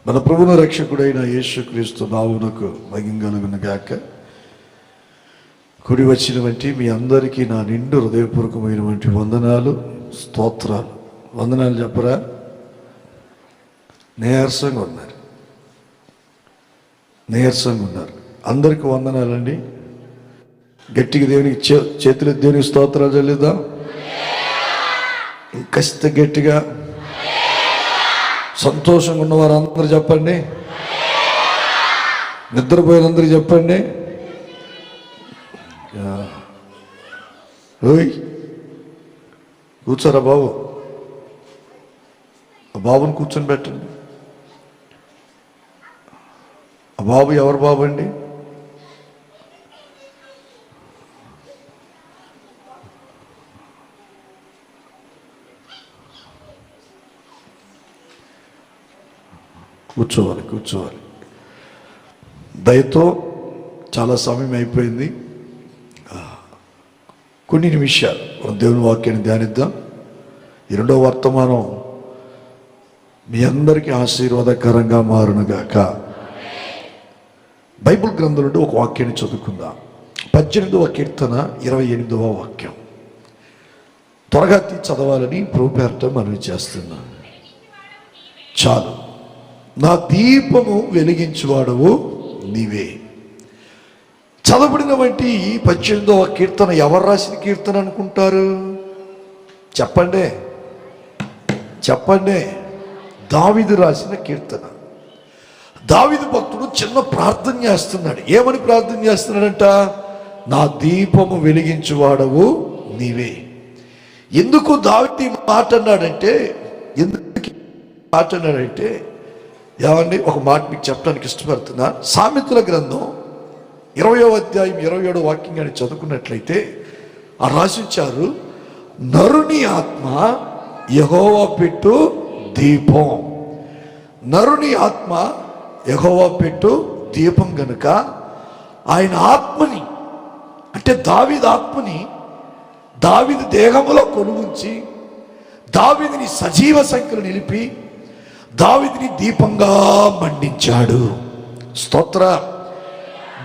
మన ప్రభువును రక్షకుడైన యేసుక్రీస్తు నామమునకు మహిమ కలుగును గాక. కూడి వచ్చినటువంటి మీ అందరికీ నా నిండు హృదయపూర్వకమైనటువంటి వందనాలు, స్తోత్రాలు. వందనాలు చెప్పరా? నీరసంగా ఉన్నారు. అందరికీ వందనాలండి. గట్టిగా దేవునికి చేతులు దేవునికి స్తోత్రాలు చెల్లిద్దాం. ఇంకస్త గట్టిగా సంతోషంగా ఉన్నవారు అందరూ చెప్పండి. నిద్రపోయినందరూ చెప్పండి. ఓయ్ కూర్చోరా బాబు, ఆ బాబుని కూర్చొని పెట్టండి. ఆ బాబు ఎవరు బాబు అండి? కూర్చోవాలి. దయతో చాలా సమయం అయిపోయింది. కొన్ని నిమిషాలు మనం దేవుని వాక్యాన్ని ధ్యానిద్దాం. ఈ రెండవ వర్తమానం మీ అందరికీ ఆశీర్వాదకరంగా మారునుగాక. బైబిల్ గ్రంథం నుండి ఒక వాక్యాన్ని చదువుకుందాం. 18వ కీర్తన 28వ వాక్యం. త్వరగా చదవాలని ప్రభు పేరట మనవి చేస్తున్నాను. చాలు. నా దీపము వెలిగించువాడవు నీవే. చదవబడిన వంటి 18వ కీర్తన ఎవరు రాసిన కీర్తన అనుకుంటారు? చెప్పండి. దావీదు రాసిన కీర్తన. దావీదు భక్తుడు చిన్న ప్రార్థన చేస్తున్నాడు. ఏమని ప్రార్థన చేస్తున్నాడంట? నా దీపము వెలిగించువాడవు నీవే. ఎందుకు దావీదు మాట అన్నాడంటే ఏమండి, ఒక మాట మీకు చెప్పడానికి ఇష్టపడుతున్నా. సామెతల గ్రంథం 20వ అధ్యాయం 27వ వాక్యం కానీ చదువుకున్నట్లయితే ఆ రాసించారు, నరుని ఆత్మ యెహోవా పెట్టు దీపం. నరుని ఆత్మ యెహోవా పెట్టు దీపం గనుక ఆయన ఆత్మని, అంటే దావీదు ఆత్మని దావీదు దేహములో కొనుగుంచి దావీదుని సజీవ సంఖ్యలో నిలిపి దావీదుని దీపంగా మండించాడు. స్తోత్ర.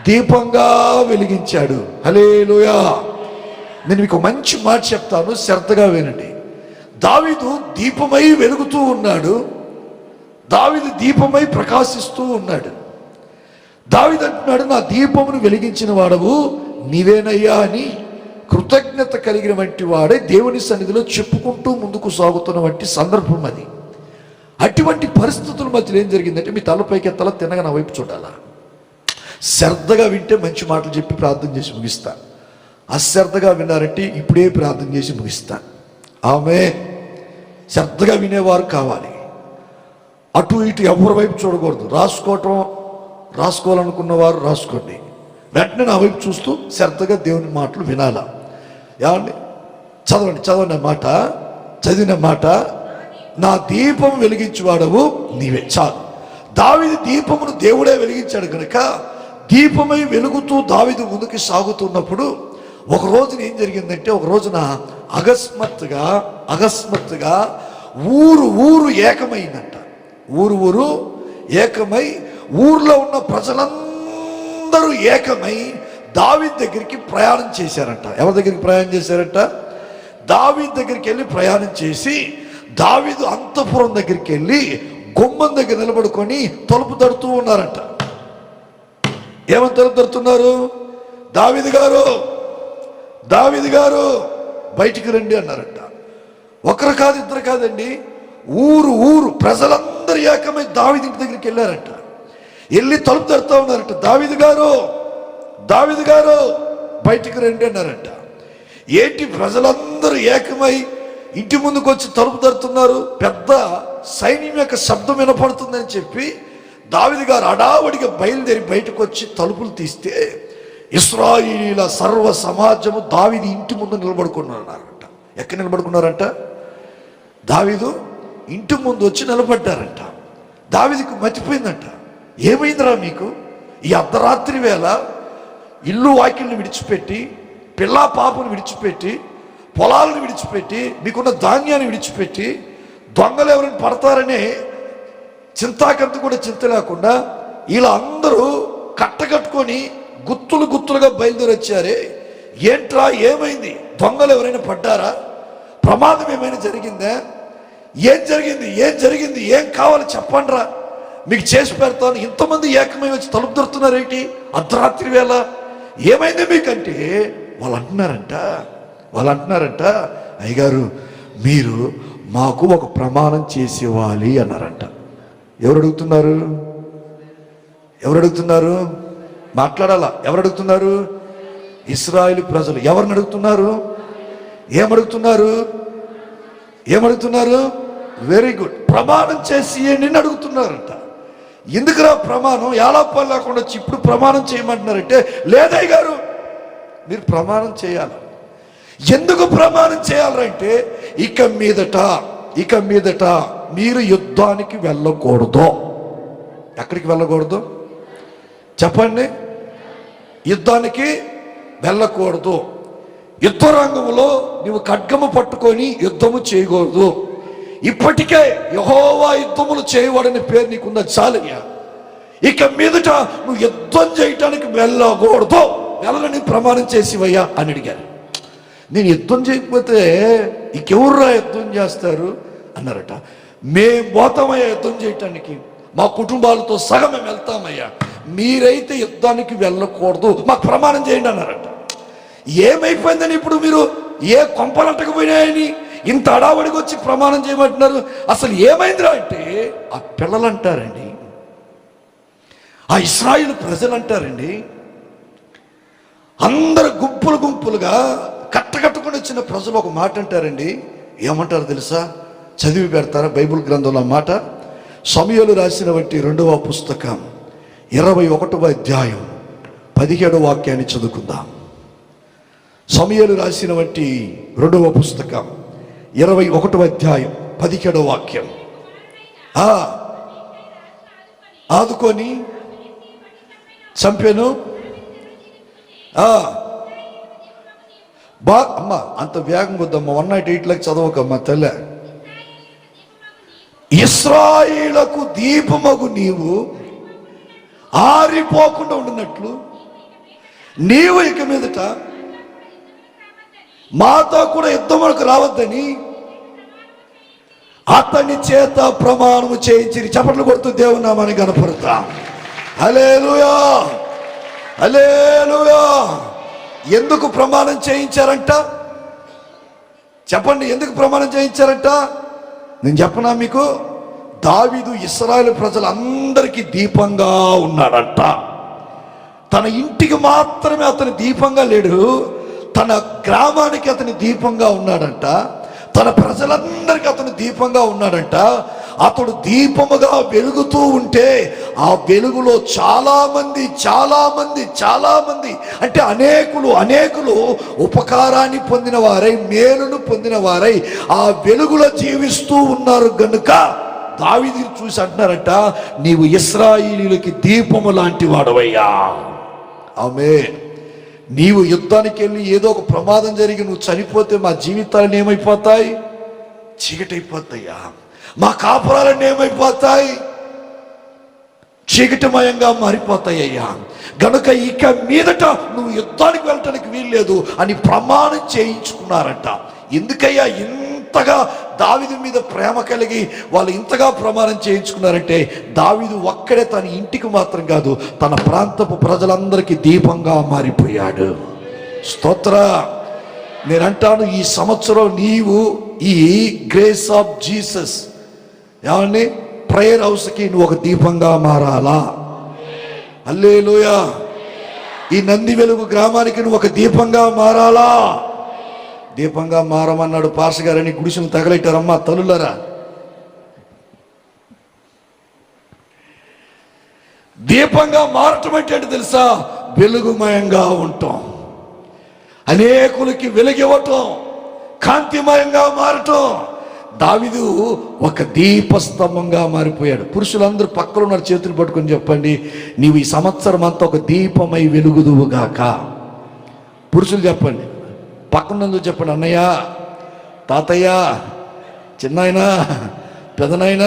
దీపంగా వెలిగించాడు. హల్లెలూయా. నేను మీకు మంచి మాట చెప్తాను, శ్రద్ధగా వినండి. దావీదు దీపమై వెలుగుతూ ఉన్నాడు. దావీదు దీపమై ప్రకాశిస్తూ ఉన్నాడు. దావీదు అంటున్నాడు, నా దీపమును వెలిగించిన వాడవు నీవేనయ్యా అని కృతజ్ఞత కలిగిన వంటి వాడే దేవుని సన్నిధిలో చెప్పుకుంటూ ముందుకు సాగుతున్న వంటి సందర్భం అది. అటువంటి పరిస్థితుల మధ్యలో ఏం జరిగిందంటే, మీ తలపైకి ఎత్తలా తినగా నా వైపు చూడాలా. శ్రద్ధగా వింటే మంచి మాటలు చెప్పి ప్రార్థన చేసి ముగిస్తా. అశ్రద్ధగా విన్నారంటే ఇప్పుడే ప్రార్థన చేసి ముగిస్తా. ఆమె శ్రద్ధగా వినేవారు కావాలి. అటు ఇటు ఎవరి వైపు చూడకూడదు. రాసుకోవాలనుకున్న వారు రాసుకోండి. వెంటనే నా వైపు చూస్తూ శ్రద్ధగా దేవుని మాటలు వినాలా. ఏమండి, చదవండి మాట. చదివిన మాట, నా దీపం వెలిగించువాడవు నీవే. చాలు. దావీదు దీపమును దేవుడే వెలిగించాడు కనుక దీపమై వెలుగుతూ దావీదు ముందుకు సాగుతున్నప్పుడు ఒక రోజున ఏం జరిగిందంటే, ఒక రోజున అకస్మాత్తుగా ఊరు ఏకమైందంట. ఊరు ఏకమై ఊర్లో ఉన్న ప్రజలందరూ ఏకమై దావీదు దగ్గరికి ప్రయాణం చేశారంట. ఎవరి దగ్గరికి ప్రయాణం చేశారంట? దావీదు దగ్గరికి వెళ్ళి ప్రయాణం చేసి దావీదు అంతఃపురం దగ్గరికి వెళ్ళి గుమ్మం దగ్గర నిలబడుకొని తలుపు తడుతూ ఉన్నారంట. ఏమని తలుపు తడుతున్నారు? దావీదు గారు బయటికి రండి అన్నారంట. ఒకరు కాదు, ఇద్దరు కాదండి, ఊరు ప్రజలందరూ ఏకమై దావీదు ఇంటి దగ్గరికి వెళ్ళారంట. వెళ్ళి తలుపు తడుతూ ఉన్నారంట. దావీదు గారు బయటికి రండి అన్నారంట. ఏంటి, ప్రజలందరూ ఏకమై ఇంటి ముందుకు వచ్చి తలుపు తడుతున్నారు. పెద్ద సైన్యం యొక్క శబ్దం వినపడుతుందని చెప్పి దావీదు గారు అడావడిగా బయలుదేరి బయటకు వచ్చి తలుపులు తీస్తే ఇశ్రాయేలీయుల సర్వ సమాజము దావీదు ఇంటి ముందు నిలబడుకున్నారంట. ఎక్కడ నిలబడుకున్నారంట? దావీదు ఇంటి ముందు వచ్చి నిలబడ్డారంట. దావీదుకు మర్చిపోయిందంట. ఏమైందిరా మీకు? ఈ అర్ధరాత్రి వేళ ఇల్లు వాకిల్ని విడిచిపెట్టి, పిల్లా పాపను విడిచిపెట్టి, పొలాలను విడిచిపెట్టి, మీకున్న ధాన్యాన్ని విడిచిపెట్టి దొంగలు ఎవరైనా పడతారని చింతాకంత కూడా చింత లేకుండా ఇలా అందరూ కట్టకట్టుకొని గుత్తులు గుత్తులుగా బయలుదేరి వచ్చారే. ఏంట్రా, ఏమైంది? దొంగలు ఎవరైనా పడ్డారా? ప్రమాదం ఏమైనా జరిగిందా? ఏం జరిగింది? ఏం కావాలి చెప్పండిరా, మీకు చేసి పెడతాను. ఇంతమంది ఏకమై వచ్చి తలుపు దొరుకుతున్నారేంటి అర్ధరాత్రి వేళ? ఏమైంది మీకంటే వాళ్ళు అంటున్నారంట, అయ్యగారు మీరు మాకు ఒక ప్రమాణం చేసి ఇవ్వాలి అన్నారంట. ఎవరు అడుగుతున్నారు? మాట్లాడాలా? ఎవరు అడుగుతున్నారు? ఇశ్రాయేలు ప్రజలు. ఎవరిని అడుగుతున్నారు? ఏమడుగుతున్నారు? Very good. ప్రమాణం చేసి నిన్ను అడుగుతున్నారంట. ఎందుకురా ప్రమాణం? ఎలా పని లేకుండా వచ్చి ఇప్పుడు ప్రమాణం చేయమంటున్నారంటే, లేదయ్య గారు మీరు ప్రమాణం చేయాలి. ఎందుకు ప్రమాణం చేయాలంటే, ఇక మీదట మీరు యుద్ధానికి వెళ్ళకూడదు. ఎక్కడికి వెళ్ళకూడదు చెప్పండి? యుద్ధానికి వెళ్ళకూడదు. యుద్ధ రంగంలో నువ్వు ఖడ్గము పట్టుకొని యుద్ధము చేయకూడదు. ఇప్పటికే యెహోవా యుద్ధములు చేయవాడని పేరు నీకున్న చాలయ్యా. ఇక మీదట నువ్వు యుద్ధం చేయటానికి వెళ్ళకూడదు, వెళ్ళని ప్రమాణం చేసివయ్యా అని అడిగారు. నేను యుద్ధం చేయకపోతే ఇంకెవర్రా యుద్ధం చేస్తారు అన్నారట. మేము పోతామయ్యా యుద్ధం చేయటానికి, మా కుటుంబాలతో సగం మేము వెళ్తామయ్యా, మీరైతే యుద్ధానికి వెళ్ళకూడదు, మాకు ప్రమాణం చేయండి అన్నారట. ఏమైపోయిందని ఇప్పుడు మీరు ఏ కొంపలంటకు పోయినాయని ఇంత అడావడికి వచ్చి ప్రమాణం చేయమంటున్నారు? అసలు ఏమైందిరా అంటే, ఆ పిల్లలు అంటారండి, ఆ ఇశ్రాయేలు ప్రజలు అంటారండి, అందరు గుంపులుగా కట్టకట్టుకుని వచ్చిన ప్రజలు ఒక మాట అంటారండి. ఏమంటారు తెలుసా? చదివి పెడతారా బైబిల్ గ్రంథంలో మాట? సమూయేలు రాసిన బట్టి 2వ పుస్తకం 21వ అధ్యాయం 17వ వాక్యాన్ని చదువుకుందాం. సమూయేలు రాసిన బట్టి 2వ పుస్తకం 21వ అధ్యాయం 17వ వాక్యం. ఆదుకొని చంపాను. అమ్మా అంత వేగం వద్దమ్మా, 108 చదవకమ్మా తల్లే. ఇశ్రాయేలుకు దీపమగు నీవు ఆరిపోకుండా ఉండినట్లు నీవు ఇక మీదట మాతో కూడా యుద్ధములకు రావద్దని అతని చేత ప్రమాణము చేయించి. చప్పట్లు కొడుతూ దేవుని నామాన్ని కనపడతాం. హల్లెలూయా, హల్లెలూయా. ఎందుకు ప్రమాణం చేయించారంట చెప్పండి? ఎందుకు ప్రమాణం చేయించారంట? నేను చెప్పనా మీకు? దావీదు ఇశ్రాయేలు ప్రజలందరికీ దీపంగా ఉన్నాడంట. తన ఇంటికి మాత్రమే అతని దీపంగా లేడు, తన గ్రామానికి అతని దీపంగా ఉన్నాడంట, తన ప్రజలందరికీ అతను దీపంగా ఉన్నాడంట. అతడు దీపముగా వెలుగుతూ ఉంటే ఆ వెలుగులో చాలా మంది అంటే అనేకులు ఉపకారాన్ని పొందిన వారై, మేలును పొందిన వారై ఆ వెలుగులో జీవిస్తూ ఉన్నారు గనుక దావీదుని చూసి అంటున్నారంట, నీవు ఇశ్రాయేలీయులకి దీపము లాంటి వాడవయ్యా. ఆమేన్. నీవు యుద్ధానికి వెళ్ళి ఏదో ఒక ప్రమాదం జరిగి నువ్వు చనిపోతే మా జీవితాలను ఏమైపోతాయి? చీకటైపోతాయ్యా. మా కాపురాలన్నీ ఏమైపోతాయి? చీకటిమయంగా మారిపోతాయ్యా. గనుక ఇక మీదట నువ్వు యుద్ధానికి వెళ్ళటానికి వీల్లేదు అని ప్రమాణం చేయించుకున్నారంట. ఎందుకయ్యా ఇంతగా దావీదు మీద ప్రేమ కలిగి వాళ్ళు ఇంతగా ప్రమాణం చేయించుకున్నారంటే, దావీదు ఒక్కడే తన ఇంటికి మాత్రం కాదు, తన ప్రాంతపు ప్రజలందరికీ దీపంగా మారిపోయాడు. స్తోత్ర. నేనంటాను, ఈ సంవత్సరం నీవు ఈ గ్రేస్ ఆఫ్ జీసస్ ఏమండి ప్రేయర్ హౌస్కి నువ్వు ఒక దీపంగా మారాలా. హల్లెలూయా. ఈ నంది వెలుగు గ్రామానికి నువ్వు ఒక దీపంగా మారాలా. దీపంగా మారమన్నాడు పాస్ గారని గుడిసెలు తగలెట్టారమ్మా తల్లులరా. దీపంగా మారటం అంటే తెలుసా? వెలుగుమయంగా ఉండటం, అనేకులకి వెలుగివ్వటం, కాంతిమయంగా మారటం. దావీదు ఒక దీపస్తంభంగా మారిపోయాడు. పురుషులందరూ పక్కన ఉన్నారు, చేతులు పట్టుకొని చెప్పండి, నీవు ఈ సంవత్సరం అంతా ఒక దీపమై వెలుగుదువుగాక. పురుషులు చెప్పండి, పక్కన చెప్పండి, అన్నయ్య, తాతయ్య, చిన్నాయన, పెదనాయన,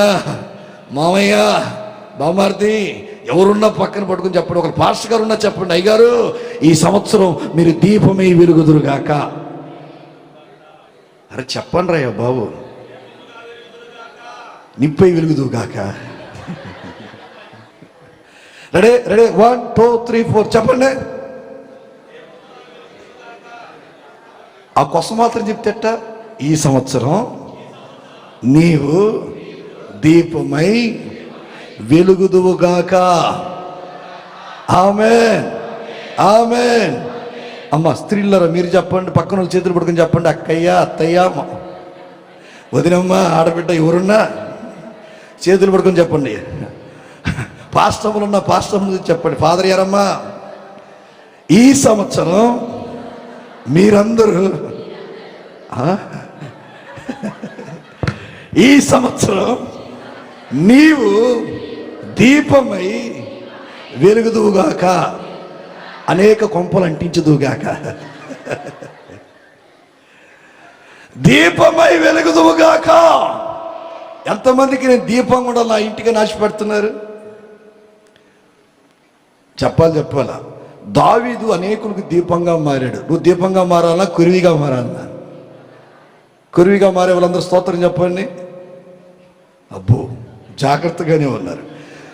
మామయ్య, బామార్ది, ఎవరున్నా పక్కన పట్టుకుని చెప్పండి. ఒక పాస్టర్ గారు ఉన్నా చెప్పండి, అయ్యగారు ఈ సంవత్సరం మీరు దీపమై వెలుగుదురుగాక. అరే చెప్పండి రయ్యా బాబు, నిప్పై వెలుగుదుగాక. రెడీ రెడీ, 1 2 3 4 చెప్పండి. ఆ కొస మాత్రం చెప్తేట, ఈ సంవత్సరం నీవు దీపమై వెలుగుదువుగాక. ఆమేన్, ఆమేన్. అమ్మ స్త్రీలరా మీరు చెప్పండి, పక్కన వాళ్ళు చేతులు పట్టుకుని చెప్పండి. అక్కయ్య, అత్తయ్య, వదినమ్మ, ఆడబిడ్డ ఎవరున్నా చేతులు పట్టుకొని చెప్పండి. పాస్టములు ఉన్న పాస్టములు చెప్పండి. ఫాదర్ గారమ్మా, ఈ సంవత్సరం మీరందరూ ఈ సంవత్సరం నీవు దీపమై వెలుగుదువుగాక, అనేక కొంపలు అంటించుదువుగాక. దీపమై వెలుగుదువుగాక. ఎంతమందికి నేను దీపం కూడా నా ఇంటికి నాశపెడుతున్నారు? చెప్పాలా? దావీదు అనేకులకు దీపంగా మారాడు. నువ్వు దీపంగా మారాలా, కురివిగా మారాలా? కురివిగా మారే వాళ్ళందరూ స్తోత్రం చెప్పండి. అబ్బో జాగ్రత్తగానే ఉన్నారు.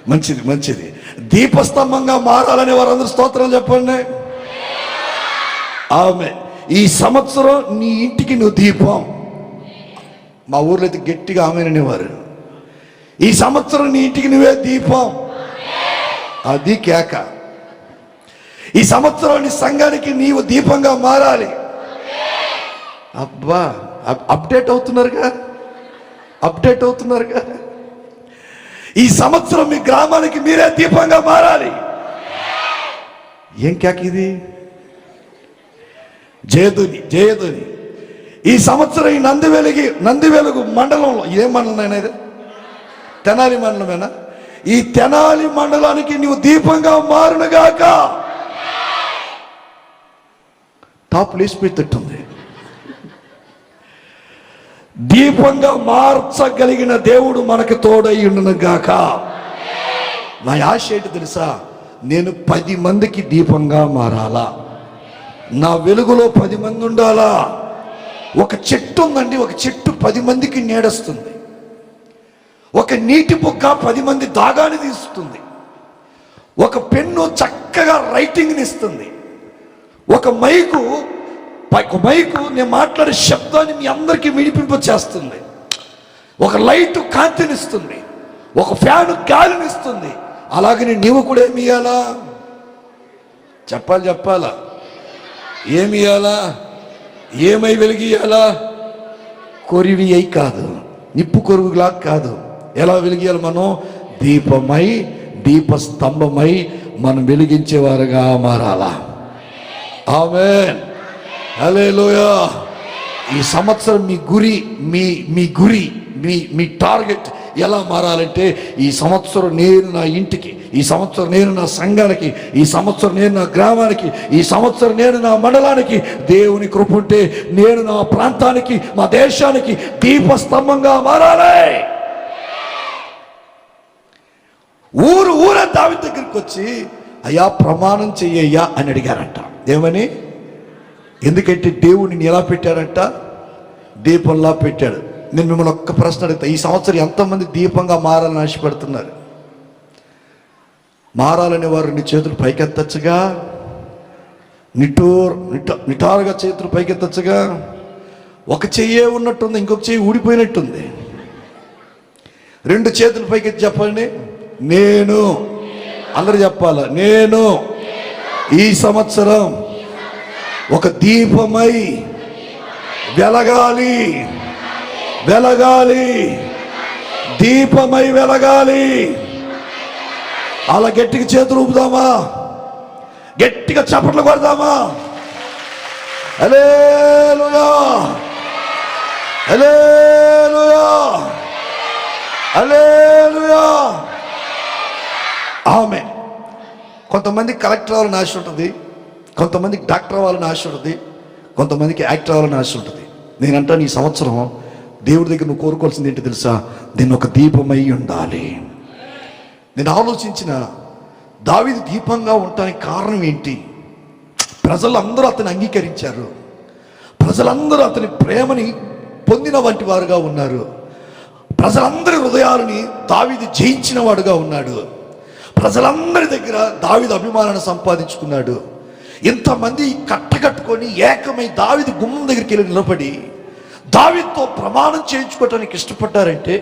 మంచిది మంచిది. దీపస్తంభంగా మారాలనే వారందరూ స్తోత్రం చెప్పండి. ఆమె ఈ సంవత్సరం నీ ఇంటికి నువ్వు దీపం. మా ఊర్లో అయితే గట్టిగా ఆమెననేవారు. ఈ సంవత్సరం నీ ఇంటికి నువ్వే దీపం. అది కేక. ఈ సంవత్సరం నీ సంఘానికి నీవు దీపంగా మారాలి. అబ్బా అప్డేట్ అవుతున్నారుగా. ఈ సంవత్సరం మీ గ్రామానికి మీరే దీపంగా మారాలి. ఏం కేక ఇది? జయదుని ఈ సంవత్సరం ఈ నందివెలుగు మండలంలో, ఏ మండలం అయినా ఇది? తెనాలి మండలమేనా? ఈ తెనాలి మండలానికి నీవు దీపంగా మారునుగాక. టాప్ లేసి పెట్టిట్టుంది. దీపంగా మార్చగలిగిన దేవుడు మనకు తోడై ఉండునుగాక. నా ఆశ ఏంటి తెలుసా? నేను 10 మందికి దీపంగా మారాలా. నా వెలుగులో 10 మంది ఉండాలా. ఒక చెట్టు ఉందండి, ఒక చెట్టు 10 మందికి నీడస్తుంది. ఒక నీటి బుగ్గ 10 మంది దాగాన్ని తీస్తుంది. ఒక పెన్ను చక్కగా రైటింగ్ని ఇస్తుంది. ఒక మైకు నేను మాట్లాడే శబ్దాన్ని మీ అందరికీ వినిపింప చేస్తుంది. ఒక లైట్ కాంతినిస్తుంది. ఒక ఫ్యాన్ గాలినిస్తుంది. అలాగని నీవు కూడా ఏమి ఇయ్యాలా? చెప్పాలా? ఏమి ఇయ్యాలా? ఏమై వెలిగియాలా? కొరివి అయి కాదు, నిప్పు కొరువులా కాదు. ఎలా వెలిగియాలి? మనం దీపమై, దీపస్తంభమై మనం వెలిగించేవారుగా మారాలా. ఆమేన్, హల్లెలూయా. ఈ సంవత్సరం మీ టార్గెట్ ఎలా మారాలంటే, ఈ సంవత్సరం నేను నా ఇంటికి, ఈ సంవత్సరం నేను నా సంఘానికి, ఈ సంవత్సరం నేను నా గ్రామానికి, ఈ సంవత్సరం నేను నా మండలానికి, దేవుని కృప ఉంటే నేను నా ప్రాంతానికి, మా దేశానికి దీపస్తంభంగా మారాలి. ఊరే దావీదు దగ్గరికి వచ్చి, అయ్యా ప్రమాణం చెయ్యయ్యా అని అడిగారంట. ఏమని? ఎందుకంటే దేవుడిని ఎలా పెట్టారంట? దీపంలా పెట్టాడు. నేను మిమ్మల్ని ఒక్క ప్రశ్న అడుగుతా, ఈ సంవత్సరం ఎంతమంది దీపంగా మారాలని ఆశపడుతున్నారు? మారాలనే వారు నీ చేతులు పైకెత్తచ్చుగా. నిటారుగా చేతులు పైకెత్తచ్చుగా. ఒక చెయ్యే ఉన్నట్టుంది, ఇంకొక చెయ్యి ఊడిపోయినట్టుంది. 2 చేతులు పైకెత్తి చెప్పండి. నేను, అందరూ చెప్పాల, నేను ఈ సంవత్సరం ఒక దీపమై వెలగాలి. దీపమై వెలగాలి. అలా గట్టిగా చేతులు ఊపుదామా? గట్టిగా చప్పట్లు కొడదామా? హల్లెలూయా, హల్లెలూయా, హల్లెలూయా. ఆమేన్. కొంతమందికి కలెక్టర్ అవ్వాలని ఆశ ఉంటుంది, కొంతమందికి డాక్టర్ అవ్వాలని ఆశ ఉంటుంది, కొంతమందికి యాక్టర్ అవ్వాలని ఆశ ఉంటుంది. నేనంటాను, ఈ సంవత్సరం దేవుడి దగ్గర నువ్వు కోరుకోవాల్సింది ఏంటి తెలుసా? నేను ఒక దీపమై ఉండాలి. నేను ఆలోచించిన, దావీదు దీపంగా ఉండటానికి కారణం ఏంటి? ప్రజలందరూ అతన్ని అంగీకరించారు, ప్రజలందరూ అతని ప్రేమని పొందిన వంటి వారుగా ఉన్నారు, ప్రజలందరి హృదయాలని దావీదు జయించిన వాడుగా ఉన్నాడు, ప్రజలందరి దగ్గర దావీదు అభిమానాన్ని సంపాదించుకున్నాడు. ఇంతమంది కట్టకట్టుకొని ఏకమై దావీదు గుమ్మం దగ్గరికి వెళ్ళి నిలబడి దావీదుతో ప్రమాణం చేయించుకోవటానికి ఇష్టపడ్డారంటే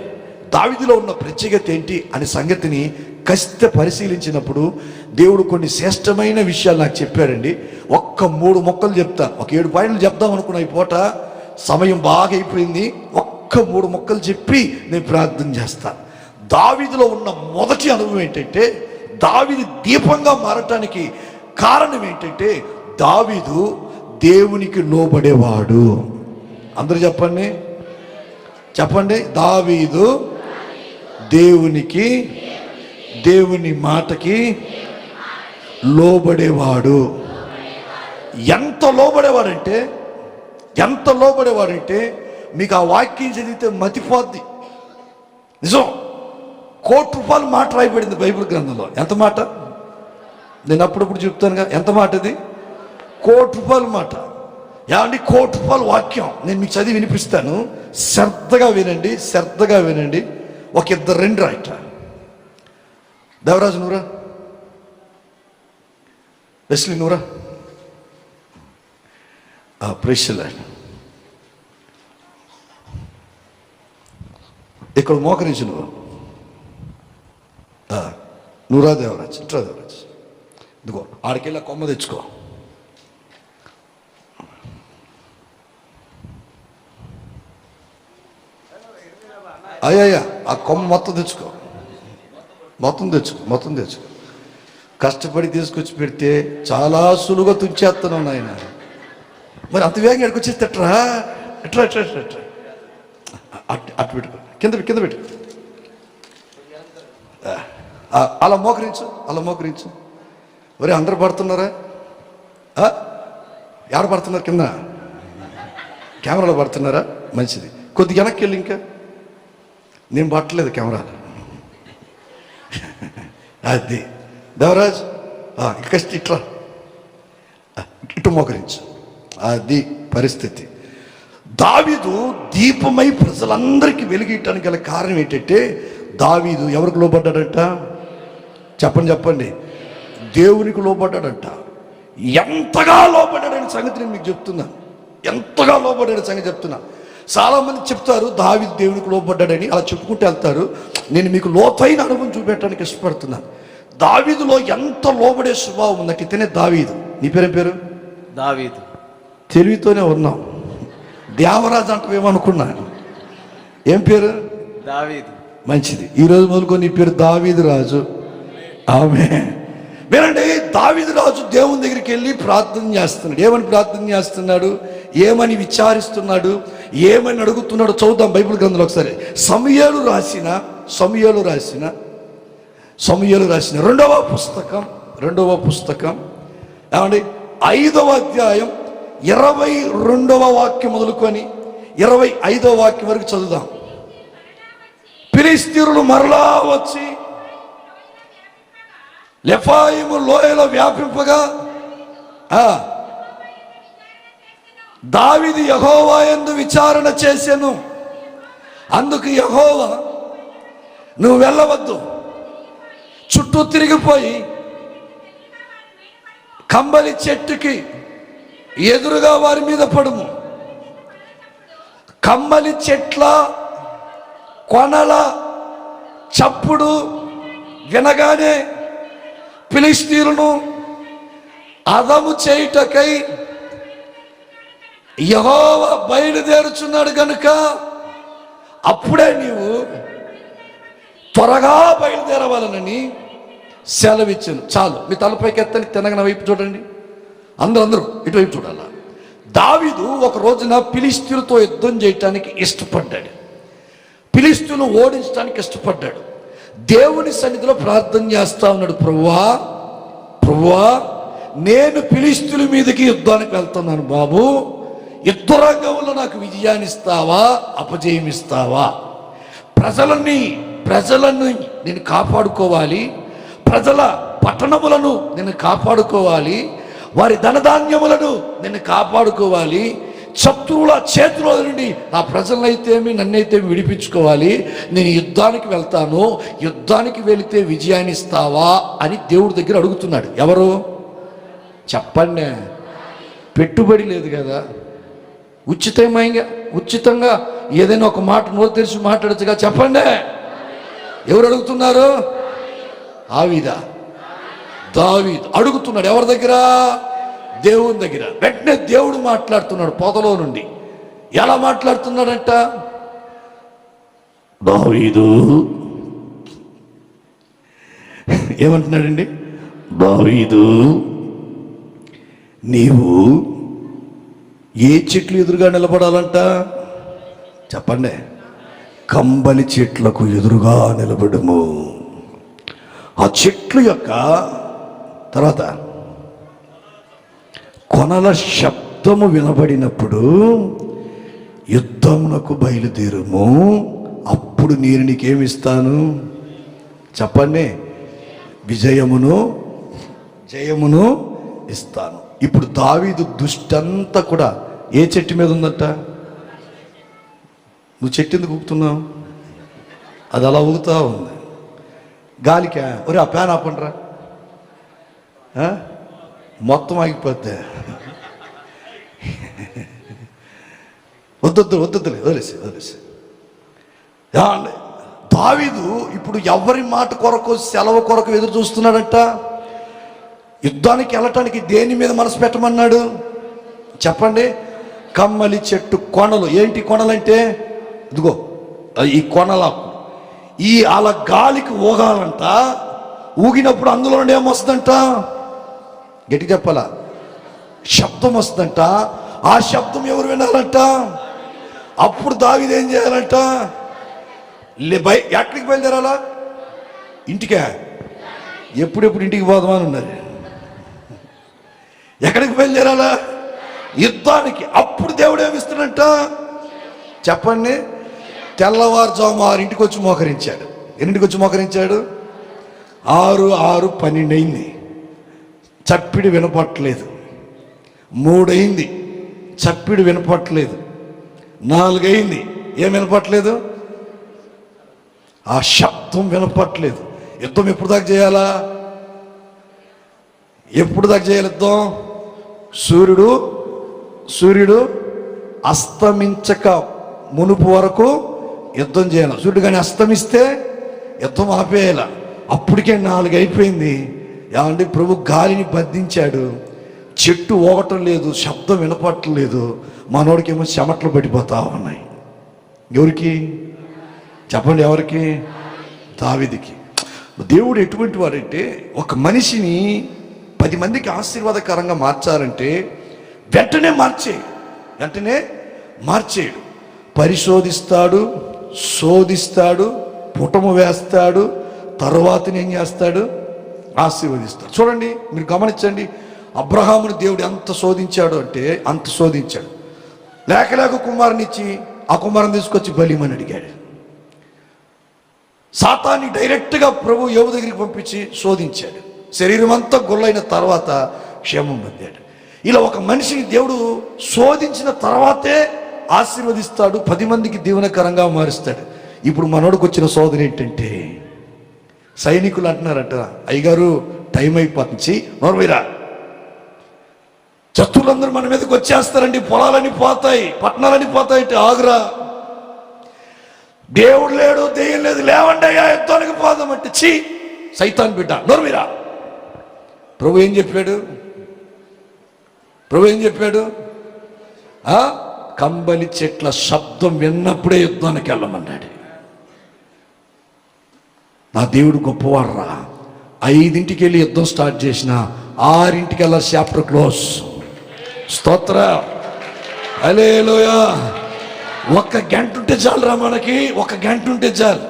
దావీదులో ఉన్న ప్రత్యేకత ఏంటి అనే సంగతిని కసిత పరిశీలించినప్పుడు దేవుడు కొన్ని శ్రేష్టమైన విషయాలు నాకు చెప్పారండి. ఒక్క 3 మొక్కలు చెప్తాను. ఒక 7 పాయింట్లు చెప్దాం అనుకున్న ఈ పూట సమయం బాగా అయిపోయింది. ఒక్క 3 మొక్కలు చెప్పి నేను ప్రార్థన చేస్తాను. దావీదులో ఉన్న మొదటి అనుభవం ఏంటంటే, దావీదు దీపంగా మారటానికి కారణం ఏంటంటే, దావీదు దేవునికి లోబడేవాడు. అందరూ చెప్పండి, చెప్పండి. దావీదు దేవునికి, దేవుని మాటకి లోబడేవాడు. ఎంత లోబడేవాడంటే మీకు ఆ వాక్యం చదివితే మతిపోద్ది. నిజం. ₹1,00,00,000 మాట రాయబడింది బైబిల్ గ్రంథంలో. ఎంత మాట? నేను అప్పుడప్పుడు చెప్తానుగా, ఎంత మాట అది? ₹1,00,00,000 మాట. ఏమండి, ₹1,00,00,000 వాక్యం నేను మీకు చదివి వినిపిస్తాను. శ్రద్ధగా వినండి. ఒక 2 రెండు రాయట. దేవరాజు నూరా, వెస్లీ నూరా, ప్రెషర్ ఇక్కడ మోకరించి నువ్వురా దేవరాజ్, ఇట్రా దేవరాజ్, ఇదిగో ఆడికెళ్ళి కొమ్మ తెచ్చుకో. అయ్యా ఆ కొమ్మ మొత్తం తెచ్చుకో. కష్టపడి తీసుకొచ్చి పెడితే చాలా సులువుగా తుంచేస్తున్నావు నాయన. మరి అంత వేగంగా ఎక్కడికొచ్చేస్తే ఎట్రా? అటు పెట్టుకో, కింద పెట్టు. అలా మోకరించు. మరి అందరు పడుతున్నారా? ఎవరు పడుతున్నారు? కింద కెమెరాలో పడుతున్నారా? మంచిది. కొద్దిగా వెనక్కి వెళ్ళి, ఇంకా నేను పట్టలేదు కెమెరాలు. అది దేవరాజ్, ఇటు మోకరించు. అది పరిస్థితి. దావీదు దీపమై ప్రజలందరికీ వెలిగించడానికి గల కారణం ఏంటంటే, దావీదు ఎవరికి లోబడ్డాడంట? చెప్పండి. దేవునికి లోబడ్డాడంట. ఎంతగా లోబడ్డాడని సంగతి నేను మీకు చెప్తున్నాను. చాలా మంది చెప్తారు దావీదు దేవునికి లోబడ్డాడని, అలా చెప్పుకుంటూ వెళ్తారు. నేను మీకు లోతైన అనుభవం చూపెట్టడానికి ఇష్టపడుతున్నాను. దావీదులో ఎంత లోబడే స్వభావం ఉందంటే, ఇతనే దావీదు. నీ పేరు? దావీదు. తెలివితోనే ఉన్నాం. దేవరాజు అంటావేమనుకున్నాను. ఏం పేరు? దావీదు. మంచిది. ఈరోజు మొదలుకొని నీ పేరు దావీదు రాజు. ఆమేన్. వినండి, దావీదు రాజు దేవుని దగ్గరికి వెళ్ళి ప్రార్థన చేస్తున్నాడు. ఏమని ప్రార్థన చేస్తున్నాడు? ఏమని విచారిస్తున్నాడు? ఏమని అడుగుతున్నాడు? చదువుతాం బైబిల్ గ్రంథంలో ఒకసారి. సమూయేలు రాసిన రెండవ పుస్తకం ఏమండి, 5వ అధ్యాయం 22వ వాక్యం మొదలుకొని 25వ వాక్యం వరకు చదువుదాం. ఫిలిష్తీయులు మరలా వచ్చి లెఫాయిము లోయలో వ్యాపింపగా దావీదు యెహోవా యందు విచారణ చేసెను. అందుకు యెహోవా, నువ్వు వెళ్ళవద్దు, చుట్టూ తిరిగిపోయి కంబలి చెట్టుకి ఎదురుగా వారి మీద పడుము. కంబలి చెట్ల కొనల చప్పుడు వినగానే ఫిలిష్తీయులను అదము చేయుటకై యెహోవా బయలుదేరుచున్నాడు గనుక అప్పుడే నీవు త్వరగా బయలుదేరవాలనని సెలవిచ్చాను. చాలు, మీ తలపైకి ఎత్తని తినగన వైపు చూడండి. అందరూ ఇటువైపు చూడాల. దావీదు ఒక రోజున ఫిలిష్తీయులతో యుద్ధం చేయటానికి ఇష్టపడ్డాడు. ఫిలిష్తీయులను ఓడించడానికి ఇష్టపడ్డాడు. దేవుని సన్నిధిలో ప్రార్థన చేస్తా ఉన్నాడు. ప్రభువా, నేను ఫిలిష్తీయుల మీదకి యుద్ధానికి వెళ్తున్నాను బాబు, యుద్ధరంగంలో నాకు విజయాన్ని ఇస్తావా, అపజయం ఇస్తావా? ప్రజలను నేను కాపాడుకోవాలి, ప్రజల పట్టణములను నేను కాపాడుకోవాలి, వారి ధనధాన్యములను నేను కాపాడుకోవాలి, శత్రువుల చేతుల నుండి నా ప్రజలనైతేమి నన్నైతేమి విడిపించుకోవాలి. నేను యుద్ధానికి వెళ్తాను, యుద్ధానికి వెళితే విజయాన్ని ఇస్తావా అని దేవుడి దగ్గర అడుగుతున్నాడు. ఎవరు చెప్పండి? పెట్టుబడి లేదు కదా, ఉచితంగా ఏదైనా ఒక మాట నోరు తెరిచి మాట్లాడచ్చుగా. చెప్పండి, ఎవరు అడుగుతున్నారు? దావీదు అడుగుతున్నాడు. ఎవరి దగ్గర? దేవుని దగ్గర. వెంటనే దేవుడు మాట్లాడుతున్నాడు పొదలో నుండి. ఎలా మాట్లాడుతున్నాడంట? దావీదు ఏమంటున్నాడండి? దావీదు, నీవు ఏ చెట్లు ఎదురుగా నిలబడాలంట? చెప్పండి. కంబలి చెట్లకు ఎదురుగా నిలబడము. ఆ చెట్లు యొక్క తర్వాత కొనల శబ్దము వినబడినప్పుడు యుద్ధమునకు బయలుదేరుము, అప్పుడు నేను నీకేమిస్తాను? చెప్పండి. జయమును ఇస్తాను. ఇప్పుడు దావీదు దృష్టంతా కూడా ఏ చెట్టు మీద ఉందంట? నువ్వు చెట్టు ఎందుకు ఊగుతున్నావు? అది అలా ఊగుతా ఉంది. గాలికా? ఒరే ఆ ఫ్యాన్ ఆపండ్రా, మొత్తం ఆగిపోతే. వద్దులే, వదిలేసి. దావీదు ఇప్పుడు ఎవరి మాట కొరకు, సెలవు కొరకు ఎదురు చూస్తున్నాడంట? యుద్ధానికి వెళ్ళటానికి దేని మీద మనసు పెట్టమన్నాడు? చెప్పండి. కమ్మలి చెట్టు కొనలు. ఏంటి కొనలంటే? ఇదిగో ఈ కొనలాకు. అలా గాలికి ఊగాలంట. ఊగినప్పుడు అందులో నుండి ఏమొస్తుందంట? గట్టి చెప్పాలా? శబ్దం వస్తుందంట. ఆ శబ్దం ఎవరు వినాలంట? అప్పుడు దావీదు ఏం చేయాలంట? ఎక్కడికి బయలుదేరాలా? ఇంటికే. ఎప్పుడెప్పుడు ఇంటికి పోదామని ఉన్నారు. ఎక్కడికి బయలుదేరాలా? యుద్ధానికి. అప్పుడు దేవుడు ఏమిస్తున్నట్ట? చెప్పండి. తెల్లవారుజాము 6 వచ్చి మోకరించాడు. ఎన్నింటికి వచ్చి మోకరించాడు? 6:12 అయింది, చప్పిడి వినపట్లేదు. 3 అయింది, చప్పిడి వినపట్లేదు. 4 అయింది, ఏం వినపట్లేదు? ఆ శబ్దం వినపట్లేదు. యుద్ధం ఎప్పుడు దాకా చేయాలా? ఎప్పుడు దాకా చేయాలి యుద్ధం? సూర్యుడు అస్తమించక మునుపు వరకు యుద్ధం చేయాలి. సూర్యుడు కానీ అస్తమిస్తే యుద్ధం ఆపేయాల. అప్పటికే 4 అయిపోయింది. ఏమంటే ప్రభు గాలిని బంధించాడు. చెట్టు ఊగటం లేదు, శబ్దం వినపట్టలేదు. మనోడికేమో చెమట్లు పడిపోతా ఉన్నాయి. ఎవరికి? చెప్పండి, ఎవరికి? దావీదుకి. దేవుడు ఎటువంటి వాడంటే, ఒక మనిషిని 10 మందికి ఆశీర్వాదకరంగా మార్చాలంటే వెంటనే మార్చేయడు. పరిశోధిస్తాడు, శోధిస్తాడు, పుటము వేస్తాడు, తర్వాతనే ఏం చేస్తాడు? ఆశీర్వదిస్తాడు. చూడండి, మీరు గమనించండి. అబ్రహాముని దేవుడు ఎంత శోధించాడు అంటే అంత శోధించాడు. లేక కుమారుని ఇచ్చి ఆ కుమారుని తీసుకొచ్చి బలిమని అడిగాడు. సాతాన్ని డైరెక్ట్గా ప్రభు యోబు దగ్గరికి పంపించి శోధించాడు. శరీరం అంతా గొల్లైన తర్వాత క్షేమం పొందాడు. ఇలా ఒక మనిషిని దేవుడు శోధించిన తర్వాతే ఆశీర్వదిస్తాడు, 10 మందికి దీవెనకరంగా మారుస్తాడు. ఇప్పుడు మనోడికి వచ్చిన శోధన ఏంటంటే, సైనికులు అంటున్నారట, అయ్యగారు టైం అయిపోతుంది, నోర్వైరా, శత్రువులందరూ మన మీదకి వచ్చేస్తారండి, పొలాలని పోతాయి, పట్టణాలని పోతాయి, ఆగురా, దేవుడు లేడు, దెయ్యం లేదు, లేవండి అయ్యా యుద్ధానికి పోదామంటే, చీ సైతాన్ బిడ్డ, నోర్వైరా. ప్రభు ఏం చెప్పాడు? కంబలి చెట్ల శబ్దం విన్నప్పుడే యుద్ధానికి వెళ్ళమన్నాడు. నా దేవుడు గొప్పవాడురా. 5ంటికి వెళ్ళి యుద్ధం స్టార్ట్ చేసిన 6ంటికి వెళ్ళా చాప్టర్ క్లోజ్. స్తోత్ర, హల్లెలూయా. 1 గంట ఉంటే చాలురా మనకి, 1 గంట ఉంటే చాలు,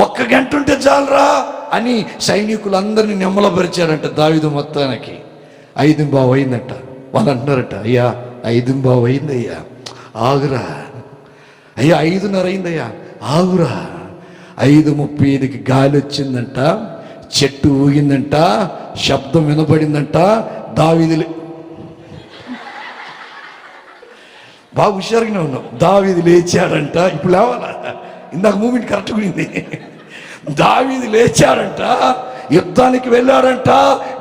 1 గంట ఉంటే చాలురా అని సైనికులందరినీ నెమ్మలపరిచాడంట దావీదు. మొత్తానికి 5:15 అయిందంట. వాళ్ళు అంటున్నారట, అయ్యా 5:15 అయిందయ్యా, ఆగురా. అయ్యా 5:30 అయిందయ్యా, ఆగురా. 5:35కి గాలి వచ్చిందంట, చెట్టు ఊగిందంట, శబ్దం వినపడిందంట. దావీదు బాగా హుషారుగానే ఉన్నాం. దావీదు లేచాడంట. ఇప్పుడు లేవాలా? ఇందాక మూమెంట్ కరెక్ట్గా ఉంది. దావీదు లేచాడంట, యుద్ధానికి వెళ్ళాడంట,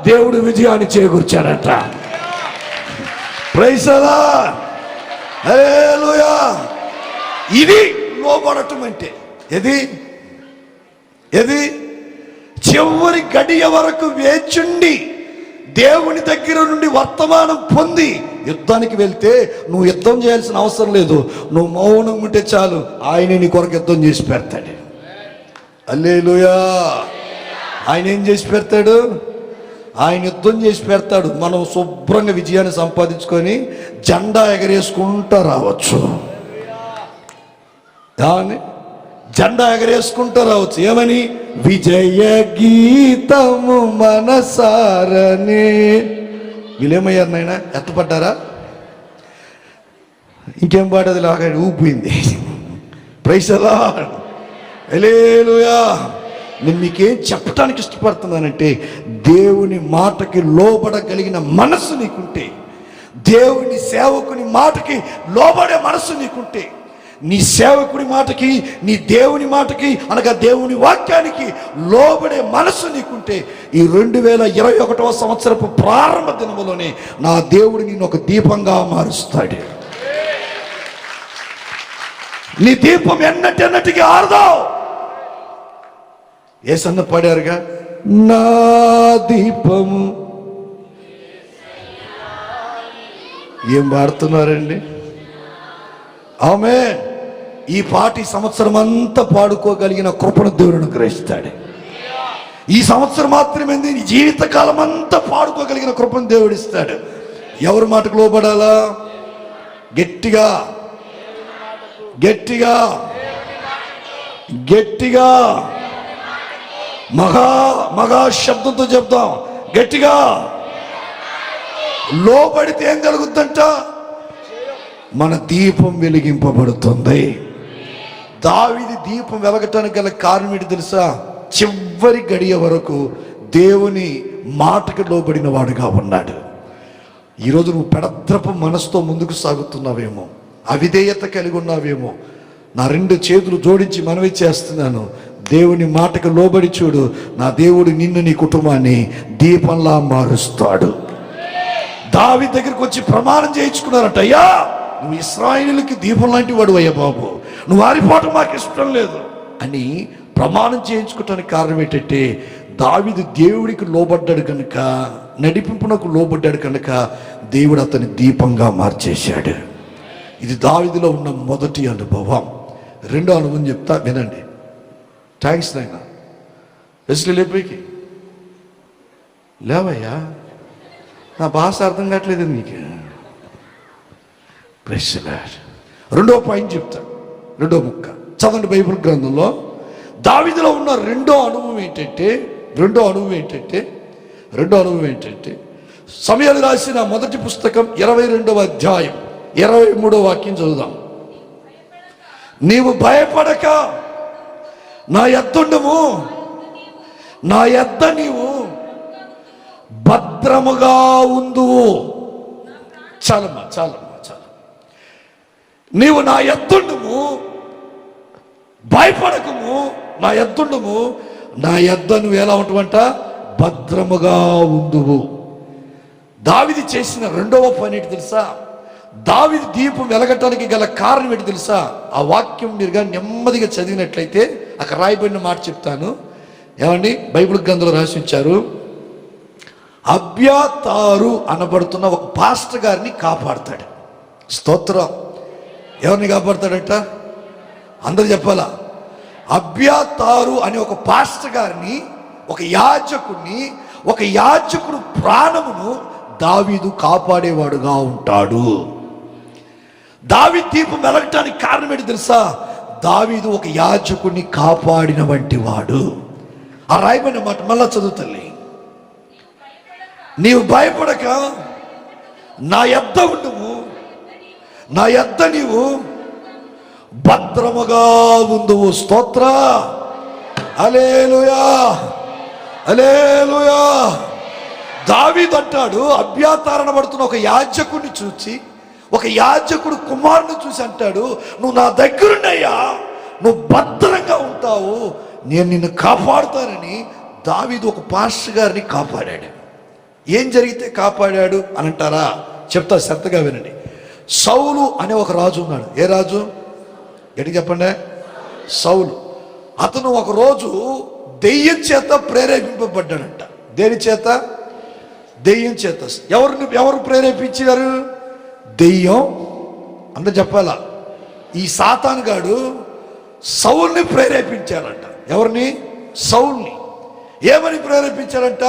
దేవుడు విజయాన్ని చేకూర్చాడంట. ప్రైజ్ ది లార్డ్, హల్లెలూయా. ఇది లోబడటం అంటే. ఏది చివరి గడియ వరకు వేచుండి దేవుని దగ్గర నుండి వర్తమానం పొంది యుద్ధానికి వెళ్తే నువ్వు యుద్ధం చేయాల్సిన అవసరం లేదు. నువ్వు మౌనం ఉంటే చాలు, ఆయన నీ కొరకు యుద్ధం చేసి పెడతాడు. హల్లెలూయా. ఆయన ఏం చేసి పెడతాడు? ఆయన యుద్ధం చేసి పెడతాడు. మనం శుభ్రంగా విజయాన్ని సంపాదించుకొని జెండా ఎగరేసుకుంటూ రావచ్చు. దాన్ని జెండా ఎగరేసుకుంటూ రావచ్చు. ఏమని? విజయ గీతము మనసారనే. వీళ్ళేమయ్యారు నాయన? ఎత్తపడ్డారా? ఇంకేం పాడేది లాగా ఊపిపోయింది. ప్రైజ్ ది లార్డ్, హల్లెలూయా. నేను మీకేం చెప్పడానికి ఇష్టపడుతున్నానంటే, దేవుని మాటకి లోబడగలిగిన మనస్సు నీకుంటే, దేవుని సేవకుని మాటకి లోబడే మనస్సు నీకుంటే, నీ సేవకుడి మాటకి, నీ దేవుని మాటకి అనగా దేవుని వాక్యానికి లోబడే మనస్సు నీకుంటే, ఈ 2021వ సంవత్సరపు ప్రారంభ దినములోనే నా దేవుడు నిన్ను ఒక దీపంగా మారుస్తాడు. నీ దీపం ఎన్నటికి ఆరదో. యేసన్న పాడారుగా, నా దీపము. ఏం పాడుతున్నారండి? ఆమేన్. ఈ పాటి సంవత్సరం అంతా పాడుకోగలిగిన కృపను దేవుడు అనుగ్రహిస్తాడు. ఈ సంవత్సరం మాత్రమే నీ జీవితకాలం అంతా పాడుకోగలిగిన కృపను దేవుడు ఇస్తాడు. ఎవరి మాటకు లోబడాలా? గట్టిగా గట్టిగా గట్టిగా మగా శబ్దంతో చెప్తాం. గట్టిగా లోబడితే ఏం కలుగుద్దంట? మన దీపం వెలిగింపబడుతుంది. దావీదు దీపం వెలగటానికి గల కారణం ఏంటి తెలుసా? చివరి గడియ వరకు దేవుని మాటకు లోబడిన వాడుగా ఉన్నాడు. ఈరోజు నువ్వు పెడద్రపు మనసుతో ముందుకు సాగుతున్నావేమో, అవిధేయత కలిగి ఉన్నావేమో. నా 2 చేతులు జోడించి మనవి చేస్తున్నాను, దేవుని మాటకు లోబడి చూడు. నా దేవుడు నిన్ను, నీ కుటుంబాన్ని దీపంలా మారుస్తాడు. దావీదు దగ్గరికి వచ్చి ప్రమాణం చేయించుకున్నారట, అయ్యా నువ్వు ఇశ్రాయేలుకి దీపం లాంటి వాడు అయ్యా బాబు, నువ్వు ఆరిపోవటం మాకు ఇష్టం లేదు అని ప్రమాణం చేయించుకోవటానికి కారణం ఏంటంటే, దావీదు దేవుడికి లోబడ్డాడు కనుక, నడిపింపునకు లోబడ్డాడు కనుక దేవుడు అతని దీపంగా మార్చేశాడు. ఇది దావీదులో ఉన్న మొదటి అనుభవం. రెండో అనుభవం చెప్తా, వినండి. థ్యాంక్స్ నాయన. వెస్లీ లేపైకి లేవయ్యా, నా భాష అర్థం కావట్లేదు నీకు. Praise the Lord. రెండో పాయింట్ చెప్తా, రెండో ముక్క చదవండి. బైబిల్ గ్రంథంలో దావీదులో ఉన్న రెండో అనుభవం ఏంటంటే సమూయేలు రాసిన మొదటి పుస్తకం 22వ అధ్యాయం 23వ వాక్యం చదువుదాం. నీవు భయపడక నా యొద్దుండుము, నా యొద్ద నీవు భద్రముగా ఉందువు. చాలమ్మా. నీవు నా యొద్దుండుము, భయపడకము, నా యొద్దుండుము, నా యొద్ద నువ్వు ఎలా ఉంటావంట? భద్రముగా ఉందువు. దావీదు చేసిన రెండవ పని ఏంటి తెలుసా? దావీదు దీపం వెలగటానికి గల కారణం ఏంటి తెలుసా? ఆ వాక్యం మీరుగా నెమ్మదిగా చదివినట్లయితే అక్కడ రాయబడిన మాట చెప్తాను. ఏమండి? బైబిల్ గ్రంథంలో రాసి ఉంచారు, అబ్యాతారు అనబడుతున్న ఒక పాస్టర్ గారిని కాపాడతాడు. స్తోత్రం. ఎవరిని కాపాడతాడట? అందరు చెప్పాలా? అబ్యాతారు అనే ఒక పాస్టర్ గారిని, ఒక యాజకుడు ప్రాణమును దావీదు కాపాడేవాడుగా ఉంటాడు. దావీదు దీపం వెలగటానికి కారణం ఏంటి తెలుసా? దావీదు ఒక యాజకుడిని కాపాడిన వంటి వాడు. ఆ రాయబడిన మాట మళ్ళా చదువుతల్లి. నీవు భయపడక నా యొద్ద ఉండుము, నా యొద్ద నీవు భద్రముగా ఉందువు. స్తోత్ర. హల్లెలూయా, హల్లెలూయా. దావీదు అంటాడు, అభ్యాతారణపడుతున్న ఒక యాజకుడిని చూసి, ఒక యాజకుడు కుమారుని చూసి అంటాడు, నువ్వు నా దగ్గరుండయ్యా, నువ్వు భద్రంగా ఉంటావు, నేను నిన్ను కాపాడుతానని దావీదు ఒక పాస్టర్ గారిని కాపాడాడు. ఏం జరిగితే కాపాడాడు అని అంటారా? చెప్తా, శ్రద్ధగా వినండి. సౌలు అనే ఒక రాజు ఉన్నాడు. ఏ రాజు? ఎటు చెప్పండి. సౌలు. అతను ఒకరోజు దెయ్యం చేత ప్రేరేపింపబడ్డాడంట. దేని చేత? దెయ్యం చేత. ఎవరు ప్రేరేపించారు? దెయ్యం. అందరూ చెప్పాలా? ఈ సాతాను గాడు సౌల్ని ప్రేరేపించాడంట. ఎవరిని? సౌల్ని. ఏమని ప్రేరేపించాడంట?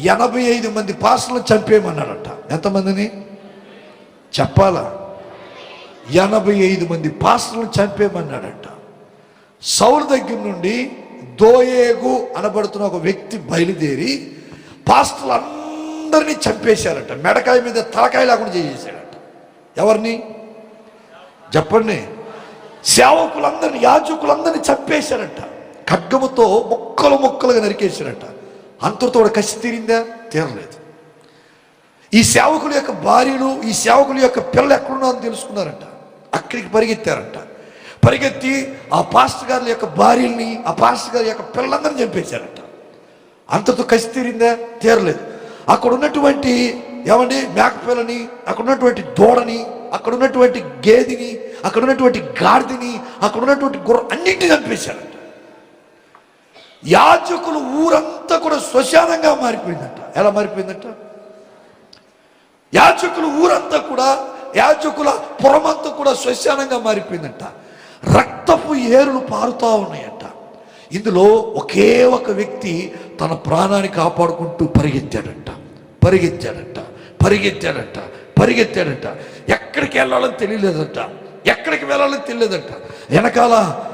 85 మంది పాస్టర్లను చంపేయమన్నాడంట. ఎంతమందిని చెప్పాలా? 85 మంది పాస్టర్లను చంపేయమన్నాడంట. సౌలు దగ్గర నుండి దోయేగు అనబడుతున్న ఒక వ్యక్తి బయలుదేరి పాస్టర్లు అందరినీ చంపేశారట. మెడకాయ మీద తలకాయ లేకుండా చేసేసాడట. ఎవరిని చెప్పండి? సేవకులందరినీ, యాజకులందరినీ చంపేశారట. ఖడ్గముతో ముక్కలు ముక్కలుగా నరికేశారట. అంతటితో కసి తీరిందా? తీరలేదు. ఈ సేవకుల యొక్క భార్యలు, ఈ సేవకుల యొక్క పిల్లలు ఎక్కడున్నారని తెలుసుకున్నారంట. అక్కడికి పరిగెత్తారంట. పరిగెత్తి ఆ పాస్టర్ గారి యొక్క భార్యల్ని, ఆ పాస్టర్ గారి యొక్క పిల్లలందరినీ చంపేశారంట. అంతటితో కసి తీరిందా? తీరలేదు. అక్కడ ఉన్నటువంటి మేకపిల్లని, అక్కడ ఉన్నటువంటి దూడని, అక్కడ ఉన్నటువంటి గేదిని, అక్కడ ఉన్నటువంటి గాడిదని, అక్కడ ఉన్నటువంటి గుర్ర అన్నింటినీ చంపేశారంట. యాజకులు ఊరంతా కూడా శ్మశానంగా మారిపోయిందంట. ఎలా మారిపోయిందంట? యాజకులు ఊరంతా కూడా, యాజకుల పురమంతా కూడా శ్మశానంగా మారిపోయిందంట. రక్తపు ఏరులు పారుతా ఉన్నాయంట. ఇందులో ఒకే ఒక వ్యక్తి తన ప్రాణాన్ని కాపాడుకుంటూ పరిగెత్తాడంట. ఎక్కడికి వెళ్ళాలని తెలియలేదంట. ఎక్కడికి వెళ్ళాలని తెలియలేదంట.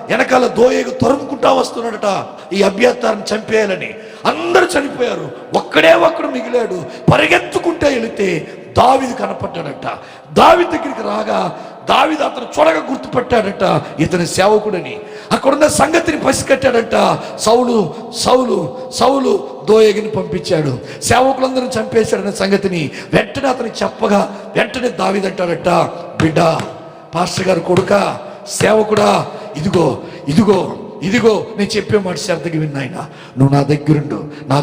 వెనకాల దోయేగు తరుముకుంటా వస్తున్నాడట ఈ అభ్యర్థాన్ని చంపేయాలని. అందరూ చనిపోయారు, ఒక్కడు మిగిలాడు. పరిగెత్తుకుంటే వెళితే దావీదు కనపడ్డాడట. దావీదు దగ్గరికి రాగా దావీదు అతను చూడగా గుర్తుపట్టాడట ఇతని సేవకుడని. అక్కడున్న సంగతిని పసికట్టాడట. సౌలు దోయేగుని పంపించాడు, సేవకులందరిని చంపేశాడన్న సంగతిని వెంటనే అతనికి చెప్పగా వెంటనే దావీదు అంటాడట, బిడ్డ, పాస్టర్ గారు కొడుకా, సేవకుడా, ఇదిగో నేను చెప్పే మాట శ్రద్ధగా విన్నాయన. నువ్వు నా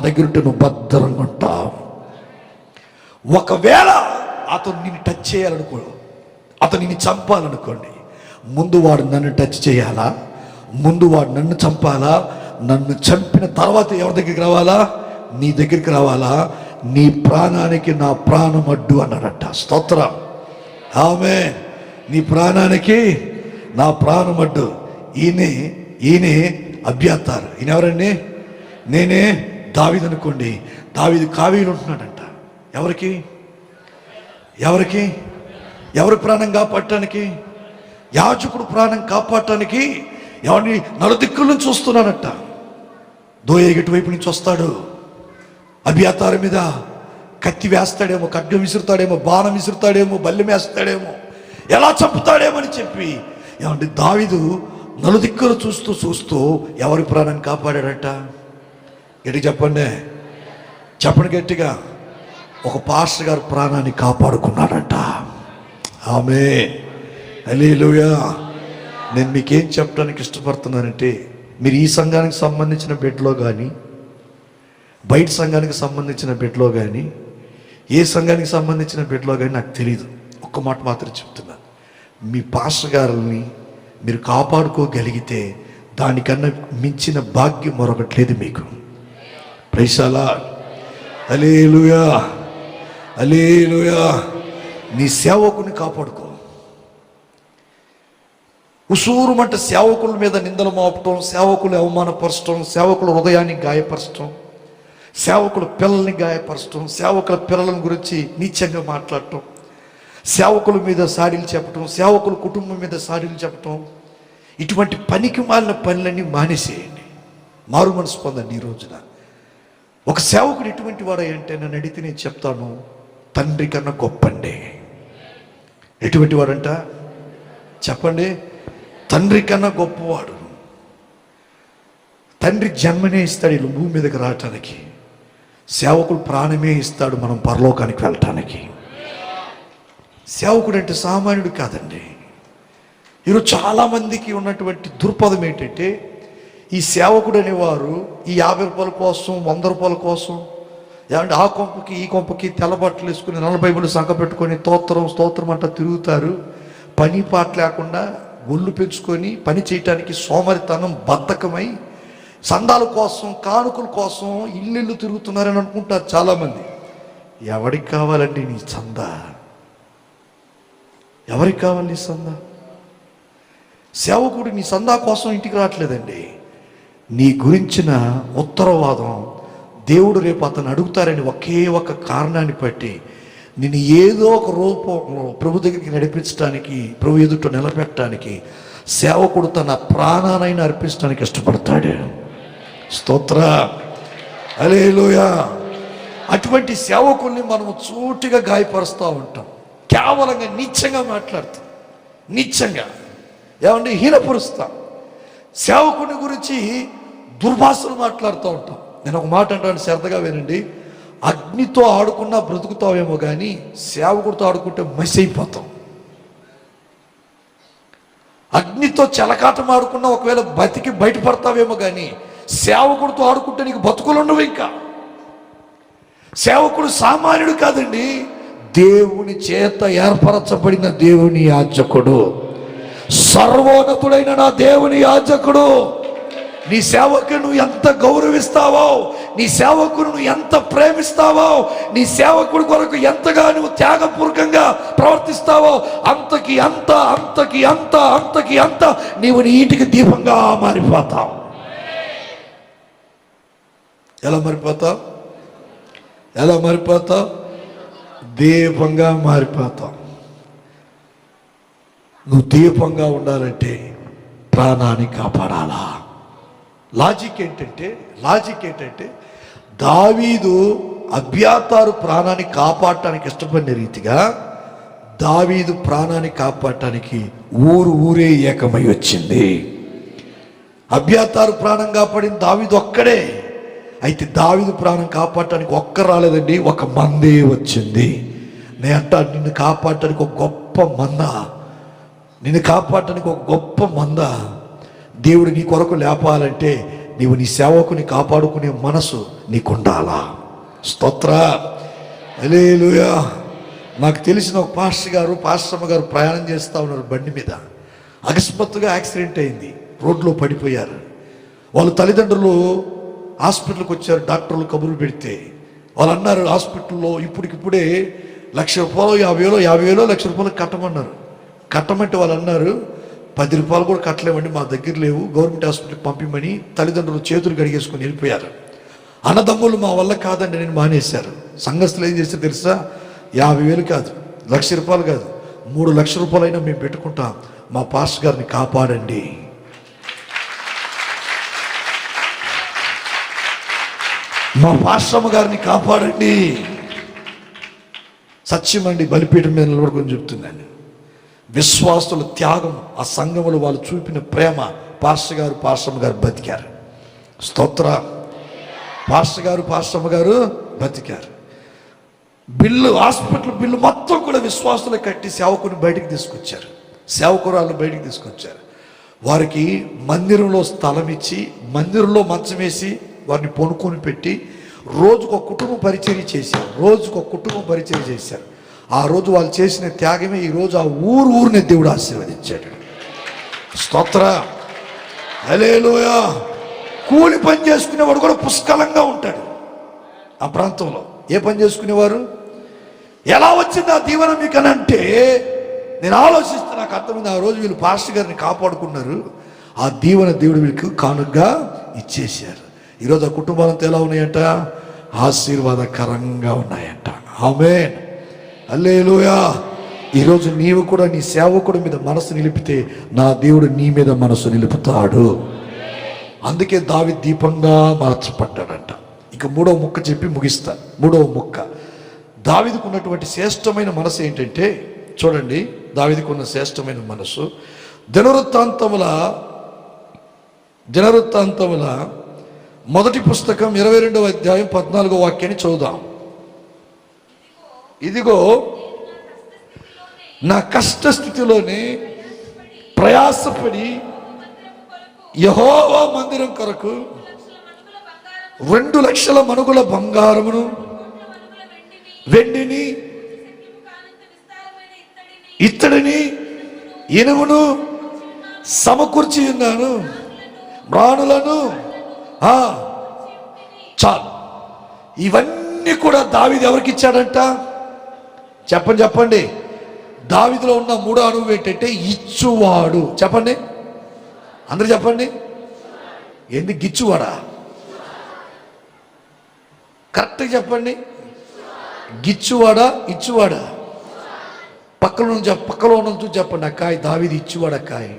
దగ్గరుంటే నువ్వు భద్రంగా ఉంటావు. ఒకవేళ అతను నిన్ను టచ్ చేయాలనుకో, అతను నిన్ను చంపాలనుకోండి, ముందు వాడు నన్ను టచ్ చేయాలా? ముందు వాడు నన్ను చంపాలా? నన్ను చంపిన తర్వాత ఎవరి దగ్గరికి రావాలా? నీ దగ్గరికి రావాలా? నీ ప్రాణానికి నా ప్రాణం అడ్డు అన్నాడట. స్తోత్రం. ఆమేన్. నీ ప్రాణానికి నా ప్రాణం అడ్డు. ఈయనే అభ్యర్థారు. ఈయన ఎవరండి? నేనే దావీదు అనుకోండి. దావీదు కావీలు ఉంటున్నాడంట. ఎవరికి ఎవరి ప్రాణం కాపాడటానికి? యాజకుడు ప్రాణం కాపాడటానికి ఎవరిని నలుదిక్కుల నుంచి వస్తున్నాడట. దోయేగు వైపు నుంచి వస్తాడు. అభ్యర్థారు మీద కత్తి వేస్తాడేమో, ఖడ్గం విసురుతాడేమో, బాణం విసురుతాడేమో, బల్లెం వేస్తాడేమో, ఎలా చంపుతాడేమో అని చెప్పి దావీదు నలుదిక్కులు చూస్తూ ఎవరి ప్రాణం కాపాడాడట? చెప్పండి గట్టిగా. ఒక పాస్టర్ గారు ప్రాణాన్ని కాపాడుకున్నాడట. ఆమేన్. హల్లెలూయా. నేను మీకేం చెప్పడానికి ఇష్టపడుతున్నానంటే, మీరు ఈ సంఘానికి సంబంధించిన బిడ్డలో కానీ, బయట సంఘానికి సంబంధించిన బిడ్డలో కానీ, ఏ సంఘానికి సంబంధించిన బిడ్డలో కానీ నాకు తెలియదు. ఒక్క మాట మాత్రం చెప్తున్నాను. మీ పాస్టర్ గారిని మీరు కాపాడుకోగలిగితే దానికన్నా మించిన భాగ్యం మరొకటి లేదు మీకు. Praise the lord. Hallelujah, hallelujah. నీ సేవకుని కాపాడుకో. ఉసూరుమంట సేవకుల మీద నిందలు మోపటం, సేవకులు అవమానపరచడం, సేవకుల హృదయాన్ని గాయపరచడం, సేవకుల పిల్లల్ని గాయపరచడం, సేవకుల పిల్లల గురించి నీచంగా మాట్లాడటం, సేవకుల మీద సాడీలు చెప్పటం, సేవకుల కుటుంబం మీద సాడీలు చెప్పటం, ఇటువంటి పనికి మాలిన పనులన్నీ మానేసేయండి. మారు మనసు పొందండి. ఈ రోజున ఒక సేవకుడు ఎటువంటి వాడు అంటే నన్ను అడిగితే నేను చెప్తాను, తండ్రి కన్నా గొప్పండి. ఎటువంటి వాడంట చెప్పండి? తండ్రి కన్నా గొప్పవాడు. తండ్రి జన్మనే ఇస్తాడు వీళ్ళు భూమి మీదకి రావటానికి. సేవకుడు ప్రాణమే ఇస్తాడు మనం పరలోకానికి వెళ్ళటానికి. సేవకుడు అంటే సామాన్యుడు కాదండి. ఈరోజు చాలామందికి ఉన్నటువంటి దుర్పదం ఏంటంటే, ఈ సేవకుడు అనేవారు ఈ 50 రూపాయల కోసం, 100 రూపాయల కోసం, ఏమంటే ఆ కొంపకి ఈ కొంపకి తెల్లబట్టలు వేసుకుని 40 బైబిల్ సంఖ పెట్టుకొని స్తోత్రం అంట తిరుగుతారు. పని పాట లేకుండా ఒళ్ళు పెంచుకొని పని చేయటానికి సోమరితనం, బద్ధకమై సందాల కోసం, కానుకల కోసం ఇల్లు తిరుగుతున్నారని అనుకుంటారు చాలామంది. ఎవరికి కావాలండి నీ చందా? ఎవరికి కావాలి నీ సందా? సేవకుడు నీ సందా కోసం ఇంటికి రావట్లేదండి. నీ గురించిన ఉత్తరవాదం దేవుడు రేపు అతను అడుగుతారని ఒకే ఒక కారణాన్ని బట్టి నిన్ను ఏదో ఒక రూపంలో ప్రభు దగ్గరికి నడిపించడానికి, ప్రభు ఎదుట నిలబెట్టడానికి సేవకుడు తన ప్రాణానైనా అర్పించడానికి ఇష్టపడతాడు. స్తోత్ర, హల్లెలూయా. అటువంటి సేవకుల్ని మనము సూటిగా గాయపరుస్తూ ఉంటాం. కేవలంగా నీచంగా మాట్లాడుతాం, నీచంగా ఏమంటే హీనపరుస్తాం. సేవకుని గురించి దుర్భాషలు మాట్లాడుతూ ఉంటాం. నేను ఒక మాట అంటాను, శ్రద్ధగా వినండి. అగ్నితో ఆడుకున్నా బ్రతుకుతావేమో కానీ సేవకుడితో ఆడుకుంటే మసి అయిపోతాం. అగ్నితో చెలకాటం ఆడుకున్నా ఒకవేళ బతికి బయటపడతావేమో కానీ సేవకుడితో ఆడుకుంటే నీకు బతుకులు ఉండవు. ఇంకా సేవకుడు సామాన్యుడు కాదండి, దేవుని చేత ఏర్పరచబడిన దేవుని యాజకుడు, సర్వోన్నతుడైన నా దేవుని యాజకుడు. నీ సేవకును నువ్వు ఎంత గౌరవిస్తావో, నీ సేవకును నువ్వు ఎంత ప్రేమిస్తావో, నీ సేవకుడి కొరకు ఎంతగా నువ్వు త్యాగపూర్వకంగా ప్రవర్తిస్తావో అంతకి అంత నీవు నీ ఇంటికి దీపంగా మారిపోతావు. ఎలా మారిపోతావు? దీపంగా మారిపోతావు. నువ్వు దీపంగా ఉండాలంటే ప్రాణాన్ని కాపాడాలా. లాజిక్ ఏంటంటే దావీదు అబ్యాతారు ప్రాణాన్ని కాపాడటానికి ఇష్టపడిన రీతిగా దావీదు ప్రాణాన్ని కాపాడటానికి ఊరే ఏకమై వచ్చింది. అబ్యాతారు ప్రాణం కాపాడిన దావీదు ఒక్కడే. అయితే దావీదు ప్రాణం కాపాడటానికి ఒక్కరు రాలేదండి, ఒక మందే వచ్చింది. నేను అంటా, నిన్ను కాపాడటానికి ఒక గొప్ప మంద దేవుడు నీ కొరకు లేపాలంటే నీవు నీ సేవకుని కాపాడుకునే మనసు నీకుండాలా. స్తోత్ర, హల్లెలూయా. నాకు తెలిసిన ఒక పాస్టమ్మ గారు ప్రయాణం చేస్తూ ఉన్నారు బండి మీద. అకస్మాత్తుగా యాక్సిడెంట్ అయింది, రోడ్లో పడిపోయారు. వాళ్ళ తల్లిదండ్రులు హాస్పిటల్కి వచ్చారు. డాక్టర్లు కబుర్లు పెడితే వాళ్ళు అన్నారు, హాస్పిటల్లో ఇప్పుడికిప్పుడే ₹1,00,000, ₹50,000 ₹1,00,000 కట్టమన్నారు. కట్టమంటే వాళ్ళు అన్నారు, ₹10 కూడా కట్టలేమండి, మా దగ్గర లేవు, గవర్నమెంట్ హాస్పిటల్కి పంపిమని తల్లిదండ్రులు చేతులు కడిగేసుకొని వెళ్ళిపోయారు. అన్నదమ్ములు మా వల్ల కాదండి నేను మానేశారు. సంఘస్థులు ఏం చేస్తే తెలుసా? 50,000 కాదు, ₹1,00,000 కాదు, ₹3,00,000 అయినా మేము పెట్టుకుంటాం, మా పాస్టర్ గారిని కాపాడండి. మా పాస్టమ్మ గారిని కాపాడండి. సత్యమండి, బలిపీఠం మీద నిలబడుకొని చెప్తున్నాను. విశ్వాసుల త్యాగం, ఆ సంఘములు వాళ్ళు చూపిన ప్రేమ, పాస్టమ్మ గారు బతికారు. స్తోత్ర. పాస్టమ్మ గారు బతికారు. హాస్పిటల్ బిల్లు మొత్తం కూడా విశ్వాసులు కట్టి సేవకుని బయటికి తీసుకొచ్చారు, సేవకురాలను బయటికి తీసుకొచ్చారు. వారికి మందిరంలో స్థలం ఇచ్చి, మందిరంలో మంచం వేసి వారిని పొనుకొని పెట్టి రోజుకు ఒక కుటుంబం పరిచర్య చేశారు. ఆ రోజు వాళ్ళు చేసిన త్యాగమే ఈరోజు ఆ ఊరిని దేవుడు ఆశీర్వదించాడు. స్తోత్ర, హల్లెలూయా. కూలి పని చేసుకునేవాడు కూడా పుష్కలంగా ఉంటాడు ఆ ప్రాంతంలో. ఏ పని చేసుకునేవారు? ఎలా వచ్చింది ఆ దీవెన మీకు అని అంటే, నేను ఆలోచిస్తే నాకు అర్థమైంది, ఆ రోజు వీళ్ళు పాస్టర్ గారిని కాపాడుకున్నారు, ఆ దీవెన దేవుడు వీళ్ళకి కానుకగా ఇచ్చేశారు. ఈరోజు ఆ కుటుంబాలంతా ఎలా ఉన్నాయంట? ఆశీర్వాదకరంగా ఉన్నాయంట. ఆమేన్, హల్లెలూయా. ఈరోజు నీవు కూడా నీ సేవకుడి మీద మనసు నిలిపితే నా దేవుడు నీ మీద మనసు నిలుపుతాడు. అందుకే దావీదు దీపంగా మార్చబడ్డాడంట. ఇక 3వ ముక్క చెప్పి ముగిస్తాను. 3వ ముక్క, దావీదుకు ఉన్నటువంటి శ్రేష్టమైన మనసు ఏంటంటే, చూడండి, దావీదుకు ఉన్న శ్రేష్టమైన మనసు. దినవృత్తాంతముల మొదటి పుస్తకం 22వ అధ్యాయం 14వ వాక్యాన్ని చదువుదాం. ఇదిగో నా కష్ట స్థితిలోనే ప్రయాసపడి యెహోవా మందిరం కొరకు 2 లక్షల మణుగుల బంగారమును, వెండిని, ఇత్తడిని, ఇనుమును సమకూర్చి ఉన్నాను. రాణులను చాలు. ఇవన్నీ కూడా దావీదు ఎవరికి ఇచ్చాడంట? చెప్పండి. దావీదులో ఉన్న 3వ అనుభవం ఏంటంటే ఇచ్చువాడు. చెప్పండి, అందరూ చెప్పండి. ఏంది గిచ్చువాడా? కరెక్ట్గా చెప్పండి. గిచ్చువాడా ఇచ్చువాడా? పక్కలో ఉన్నది చెప్పండి. అక్కాయ్, దావీదు ఇచ్చువాడు అక్కాయ్.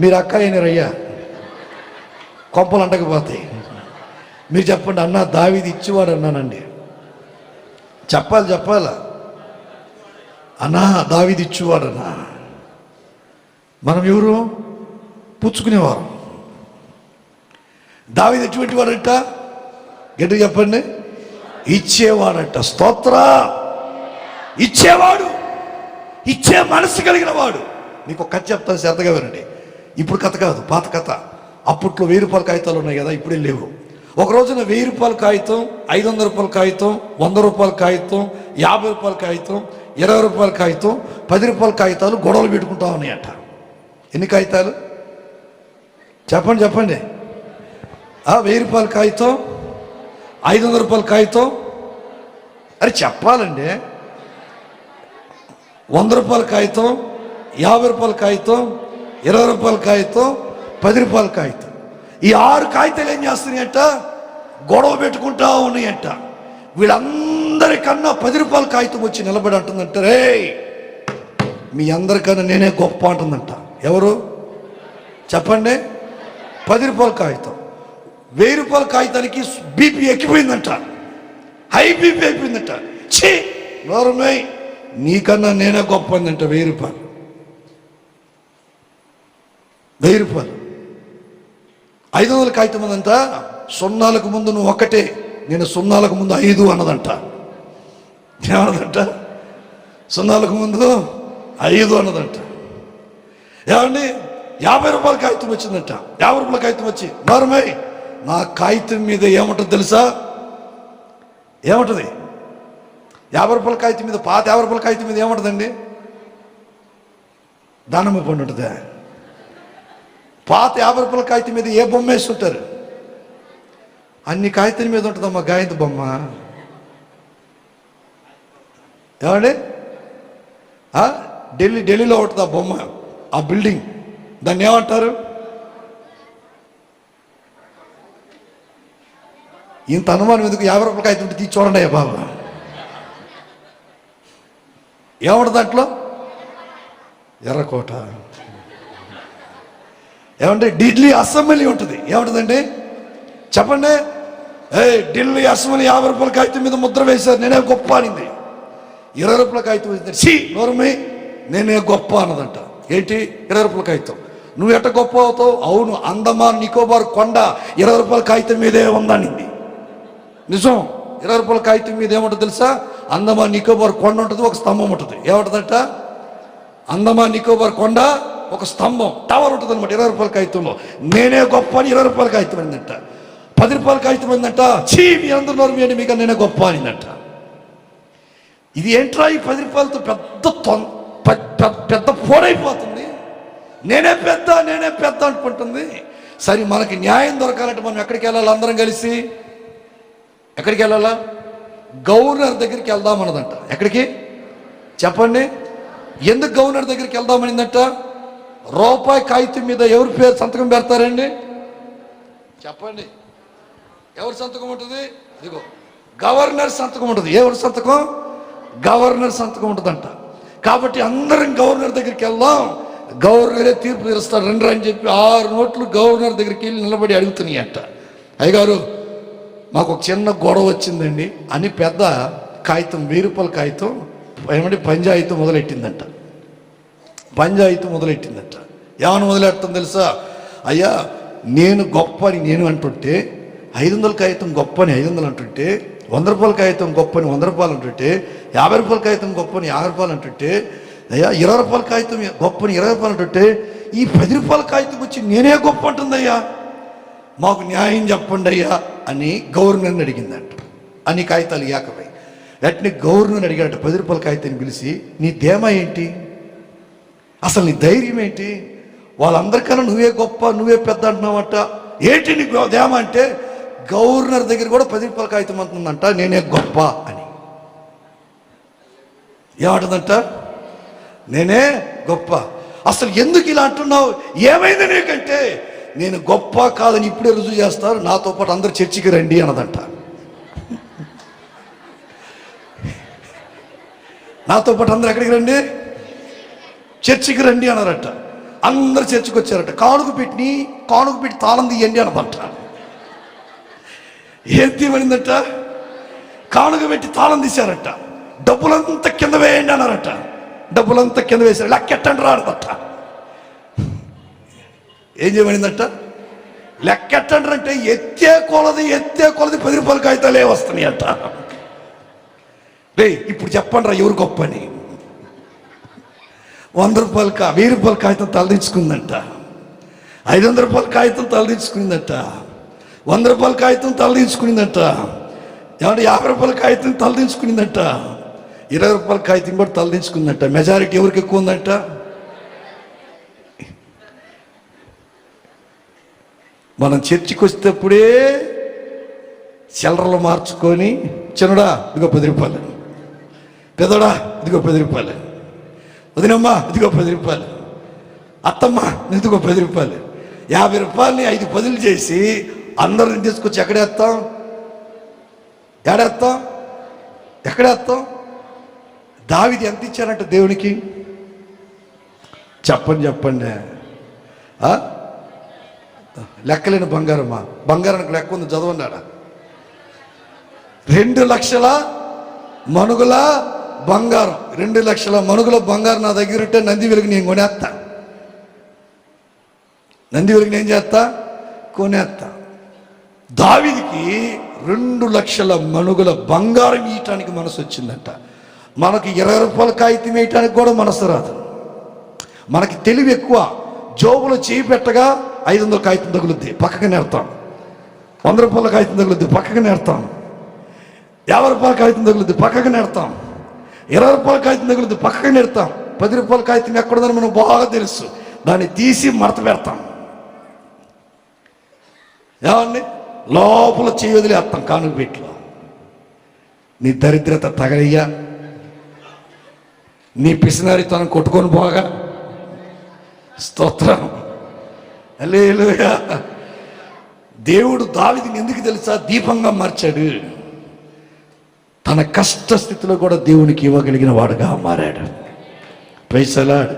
మీరు అక్కాయ్ అయినారయ్యా, కొంపలు అంటకపోతాయి. మీరు చెప్పండి, అన్న దావీదు ఇచ్చువాడు అన్నానండి. చెప్పాలా? అన్నా దావీదు ఇచ్చువాడన్నా. మనం ఎవరు? పుచ్చుకునేవారు. దావీదు ఎటువంటి వాడంట? గట్టిగా చెప్పండి. ఇచ్చేవాడంట. స్తోత్ర. ఇచ్చేవాడు, ఇచ్చే మనసు కలిగిన వాడు. మీకు ఒక కథ చెప్తాను, శ్రద్ధగా వినండి. ఇప్పుడు కథ కాదు, పాత కథ. అప్పట్లో 1000 రూపాయల కాగితాలు ఉన్నాయి కదా, ఇప్పుడే లేవు. ఒక రోజున 1000 రూపాయల కాగితం, 500 రూపాయల కాగితం, 100 రూపాయల కాగితం, 50 రూపాయల కాగితం, 20 రూపాయల కాగితం, 10 రూపాయల కాగితాలు గొడవలు పెట్టుకుంటా ఉన్నాయట. ఎన్ని కాగితాలు? చెప్పండి. 1000 రూపాయల కాగితం, 500 రూపాయల కాగితం, అరే చెప్పాలండి. 100 రూపాయల కాగితం, 50 రూపాయల కాగితం, 20 రూపాయల కాగితం, 10 రూపాయల కాగితం. ఈ 6 కాగితాలు ఏం చేస్తున్నాయంట? గొడవ పెట్టుకుంటా ఉన్నాయంట. వీళ్ళందరికన్నా 10 రూపాయల కాగితం వచ్చి నిలబడి అంటుందంట, రే మీ అందరికన్నా నేనే గొప్ప అంటుందంట. ఎవరు? చెప్పండి. 10 రూపాయల కాగితం. 1000 రూపాయల కాగితానికి బీపీ ఎక్కిపోయిందంట, హై బీపీ అయిపోయిందంట. ఛీ నోరమై, నీకన్నా నేనే గొప్ప అందంట. 1000 రూపాయలు. 1000 రూపాయలు. 500 కాగితం అందంట. సున్నాలకు ముందు నువ్వు ఒక్కటే, నేను సున్నాలకు ముందు 5 అన్నదంట. ఏమన్నదంట? సున్నాలకు ముందు 5 అన్నదంట. ఏమండి? 50 రూపాయల కాగితం వచ్చిందంట. 50 రూపాయల కాగితం వచ్చి, నోరమై నా కాగితం మీద ఏముంటుంది తెలుసా? ఏముంటుంది? 50 రూపాయల కాగితం మీద, పాత 50 రూపాయల కాగితం మీద ఏముంటుందండి? దానిమ్మ పండు ఉంటుంది. పాత 50 రూపాయల కాగితం మీద ఏ బొమ్మ వేస్తుంటారు? అన్ని కాగితం మీద ఉంటుందమ్మా గాయంతి బొమ్మ. ఏమండి? ఢిల్లీలో ఉంటుంది ఆ బొమ్మ, ఆ బిల్డింగ్. దాన్ని ఏమంటారు? ఇంత అనుమానం ఎందుకు? 50 రూపాయల కాగితం ఉంటే తీసి చూడండి అయ్యా బాబా. ఏముంటుంది దాంట్లో? ఎర్రకోట. ఏమంటే ఢిల్లీ అసెంబ్లీ ఉంటుంది. ఏముంటుందండి? చెప్పండి. ఢిల్లీ అసెంబ్లీ 50 రూపాయల కాగితం మీద ముద్ర వేశారు, నేనే గొప్ప అనింది. 20 రూపాయల కాగితం వేసింది, సి నోరమి నేనే గొప్ప అన్నదంట. ఏంటి? 20 రూపాయల కాగితం. నువ్వు ఎట్ట గొప్ప అవుతావు? అవును, అండమాన్ నికోబార్ కొండ 20 రూపాయల కాగితం మీదే ఉందనింది. నిజం. 20 రూపాయల కాగితం మీద ఏముంటుంది తెలుసా? అండమాన్ నికోబార్ కొండ ఉంటుంది, ఒక స్తంభం ఉంటుంది. ఏముంటుందంట? అండమాన్ నికోబార్ కొండ, ఒక స్తంభం, టవర్ ఉంటుంది అనమాట. 20 రూపాయల కాగితంలో నేనే గొప్ప అని 20 రూపాయల కాగితం అయిందంట. 10 రూపాయల కాగితం అయిందంట, చీ మీ అందరూ నోరు మీ మీకు నేనే గొప్ప అనిందంట. ఇది ఏంట్రా? ఈ 10 రూపాయలతో పెద్ద పోడైపోతుంది. నేనే పెద్ద అనుకుంటుంది. సరే, మనకి న్యాయం దొరకాలంటే మనం ఎక్కడికి వెళ్ళాలి? అందరం కలిసి ఎక్కడికి వెళ్ళాలా? గవర్నర్ దగ్గరికి వెళ్దామన్నదంట. ఎక్కడికి చెప్పండి? ఎందుకు గవర్నర్ దగ్గరికి వెళ్దామనిందంట? రూపాయి కాగితం మీద ఎవరి పేరు సంతకం పెడతారండి? చెప్పండి. ఎవరి సంతకం ఉంటుంది? ఇదిగో గవర్నర్ సంతకం ఉంటుంది. ఎవరి సంతకం? గవర్నర్ సంతకం ఉంటుందంట. కాబట్టి అందరం గవర్నర్ దగ్గరికి వెళ్దాం, గవర్నరే తీర్పు తీరుస్తాడు రండి అని చెప్పి 6 నోట్లు గవర్నర్ దగ్గరికి వెళ్ళి నిలబడి అడుగుతున్నాయి అంట. అయ్యగారు మాకు ఒక చిన్న గొడవ వచ్చిందండి అని పెద్ద కాగితం, 1000 రూపాయల కాగితం ఏమంటే పంచాయతీ మొదలెట్టిందంట. ఏమని మొదలెడతాం తెలుసా? అయ్యా నేను గొప్ప అని నేను అంటుంటే, 500 కాగితం గొప్ప అని 500 అంటుంటే, 100 రూపాయల కాగితం గొప్ప అని 100 రూపాయలు అంటుంటే, 50 రూపాయల కాగితం గొప్ప అని 50 రూపాయలు అంటుంటే, అయ్యా 20 రూపాయల కాగితం గొప్ప అని 20 రూపాయలు అంటుంటే, ఈ 10 రూపాయల కాగితం వచ్చి నేనే గొప్ప అంటుందయ్యా, మాకు న్యాయం చెప్పండి అయ్యా అని గవర్నర్ని అడిగిందంట. అన్ని కాగితాలు ఏకమై వెంటనే గవర్నర్ని అడిగాడట. 10 రూపాయల కాగితాన్ని పిలిచి, నీ ధేమా ఏంటి, అసలు నీ ధైర్యం ఏంటి, వాళ్ళందరికన్నా నువ్వే గొప్ప నువ్వే పెద్ద అంటున్నావంట, ఏంటి నీకు ధేమా అంటే, గవర్నర్ దగ్గర కూడా 10 రూపాయల కాగితం అంటుందంట నేనే గొప్ప అని. ఏమంటుందంట? నేనే గొప్ప. అసలు ఎందుకు ఇలా అంటున్నావు, ఏమైంది నీకంటే, నేను గొప్ప కాదని ఇప్పుడే రుజువు చేస్తారు, నాతో పాటు అందరు చర్చికి రండి అన్నదంట. నాతో పాటు అందరు ఎక్కడికి రండి, చర్చికి రండి అన్నారట. అందరు చర్చికి వచ్చారట. కానుక పెట్టి తాళం తీయండి అన్నదంట. ఏం తీయమనిందట? కానుక పెట్టి తాళం తీశారట. డబ్బులంతా కింద వేయండి అన్నారట. డబ్బులంతా కింద వేశారు. లెక్కెట్టండి రాడదట. ఏం చేయమనిందట? లెక్కెట్టండి అంటే ఎత్తే కొలది 10 రూపాయల కాగితాలే వస్తున్నాయి అంట. రే ఇప్పుడు చెప్పండి రా ఎవరు గొప్ప అని. 100 రూపాయల 1000 రూపాయల కాగితం తలదించుకుందంట. 500 రూపాయల కాగితం తలదించుకుందంట. 100 రూపాయల కాగితం తలదించుకునిందంట. ఏమంటే 50 రూపాయల కాగితం తలదించుకునిందంట. 20 రూపాయల కాగితం కూడా తలదించుకుందంట. మెజారిటీ ఎవరికి ఎక్కువ ఉందంట? మనం చర్చికి వచ్చేటప్పుడే చిల్లరలు మార్చుకొని, చిన్నడా ఇదిగో 10 రూపాయలు, పెదోడా ఇదిగో 10 రూపాయలు, వదినమ్మా ఇదిగో 10 రూపాయలు, అత్తమ్మ ఇదిగో 10 రూపాయలు, 50 రూపాయలని 5 10లు చేసి అందరిని తీసుకొచ్చి ఎక్కడేస్తాం? ఎక్కడేస్తాం? దావీదు ఎంత ఇచ్చారంట దేవునికి? చెప్పండి. లెక్కలేని బంగారమ్మా, బంగారానికి లెక్క ఉంది, చదవన్నాడా? 2 లక్షల మణుగుల బంగారం. 2 లక్షల మణుగుల బంగారం నా దగ్గర ఉంటే నంది వెలుగు నేను కొనేస్తా. కొనేస్తా. దావీదుకి 2 లక్షల మణుగుల బంగారం ఇయటానికి మనసు వచ్చిందంట. మనకి 20 రూపాయల కాగితం వేయటానికి కూడా మనసు రాదు. మనకి తెలివి ఎక్కువ. జోబులో చేయి పెట్టగా 500 కాగితం తగులుద్ది, పక్కకి నేర్తాం. 100 రూపాయల కాగితం తగులుద్ది, పక్కకి నేర్తాం. 50 రూపాయల కాగితం తగులుద్ది, పక్కకి నేర్తాం. 20 రూపాయల కాగితం తగులుద్ది, పక్కకి నేర్తాం. 10 రూపాయల కాగితం ఎక్కడుందని మనకు బాగా తెలుసు, దాన్ని తీసి మడత పెడతాం. ఏమండి, లోపల చేయి వదిలేస్తాం కానుక పెట్లో. నీ దరిద్రత తగలయ్యా, నీ పిసినారితనం కొట్టుకొని పోగా. స్తోత్రం, హల్లెలూయా. దేవుడు దావీదుని ఎందుకు తెలుసా దీపంగా మార్చాడు? తన కష్ట స్థితిలో కూడా దేవునికి ఇవ్వగలిగిన వాడుగా మారాడు. ప్రైజ్ ది లార్డ్,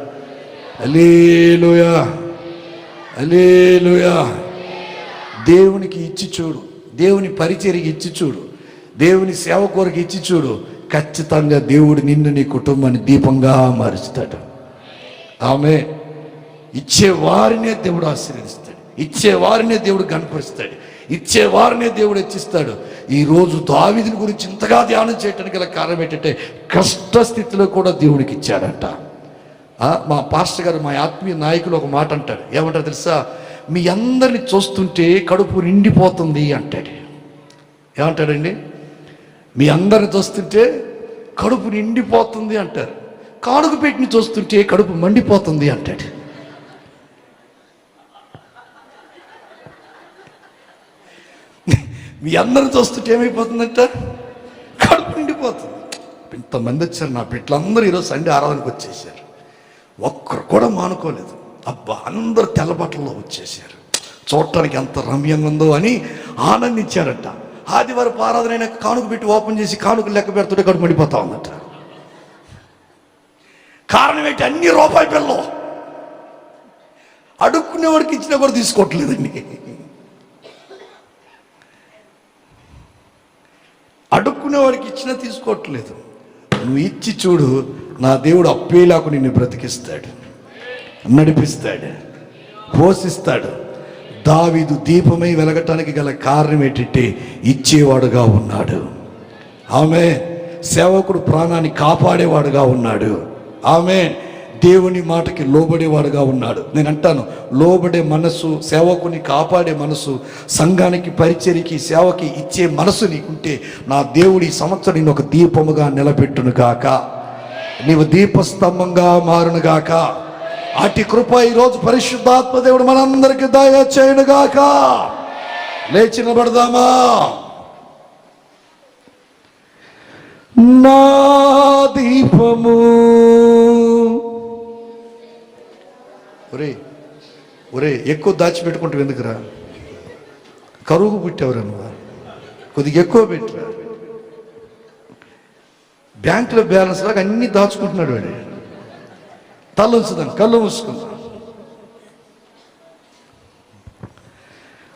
హల్లెలూయా, హల్లెలూయా. దేవునికి ఇచ్చి చూడు, దేవుని పరిచర్యకి ఇచ్చి చూడు, దేవుని సేవ కొరకు ఇచ్చి చూడు. ఖచ్చితంగా దేవుడు నిన్ను నీ కుటుంబాన్ని దీపంగా మారుస్తాడు. ఆమె ఇచ్చేవారినే దేవుడు ఆశీర్వదిస్తాడు, ఇచ్చేవారినే దేవుడు కనపరుస్తాడు, ఇచ్చేవారినే దేవుడు హెచ్చిస్తాడు. ఈరోజు దావీదుని గురించి ఇంతగా ధ్యానం చేయడానికి గల కారణం ఏంటంటే కష్ట స్థితిలో కూడా దేవుడికి ఇచ్చాడంట. మా పాస్టర్ గారు, మా ఆత్మీయ నాయకులు ఒక మాట అంటాడు. ఏమంటారు తెలుసా? మీ అందరిని చూస్తుంటే కడుపు నిండిపోతుంది అంటాడు. ఏమంటాడండి? మీ అందరిని చూస్తుంటే కడుపు నిండిపోతుంది అంటారు. కానుక పెట్టిని చూస్తుంటే కడుపు మండిపోతుంది అంటాడు. మీ అందరిని చూస్తుంటే ఏమైపోతుందంట? కడుపు నిండిపోతుంది. ఇంతమంది వచ్చారు నా బిడ్డలందరూ ఈరోజు సండే ఆరాధనకు వచ్చేసారు. ఒక్కరు కూడా మానుకోలేదు. అబ్బా, అందరు తెల్లబట్టల్లో వచ్చేసారు. చూడటానికి ఎంత రమ్యంగా ఉందో అని ఆనందించారట. ఆదివారం ఆరాధన కానుక పెట్టి ఓపెన్ చేసి కానుకలు లెక్క పెడుతుంటే కడుపు మండిపోతా ఉందట. కారణం ఏంటి? అన్ని రూపాయి పిల్లలు అడుక్కునేవాడికి ఇచ్చినా కూడా తీసుకోవట్లేదండి. అడుక్కునేవాడికి ఇచ్చినా తీసుకోవట్లేదు. నువ్వు ఇచ్చి చూడు, నా దేవుడు అప్పేలాకు నిన్ను బ్రతికిస్తాడు, నడిపిస్తాడు, పోషిస్తాడు. దావీదు దీపమై వెలగటానికి గల కారణం ఏంటంటే ఇచ్చేవాడుగా ఉన్నాడు. ఆమె సేవకుడు ప్రాణాన్ని కాపాడేవాడుగా ఉన్నాడు. ఆమె దేవుని మాటకి లోబడేవాడుగా ఉన్నాడు. నేను అంటాను, లోబడే మనసు, సేవకుని కాపాడే మనసు, సంఘానికి పరిచర్యకి సేవకి ఇచ్చే మనసు నీకుంటే నా దేవుడి సంవత్సరం నేను ఒక దీపముగా నిలబెట్టును గాక, నీవు దీపస్తంభంగా మారును గాక. అటు కృప ఈరోజు పరిశుద్ధాత్మ దేవుడు మనందరికీ దయ చేయను గాక. లేచి నిలబడదామా? నా దీపము. ఒరే ఎక్కువ దాచిపెట్టుకుంటావు ఎందుకురా? కరువుకు పుట్టావురా నువ్వు, కొద్దిగా ఎక్కువ పెట్టరా. బ్యాంకులో బ్యాలెన్స్ లాగా అన్నీ దాచుకుంటున్నాడు వాడు. తల ఉంచుదాం, కళ్ళు మూసుకుందాం.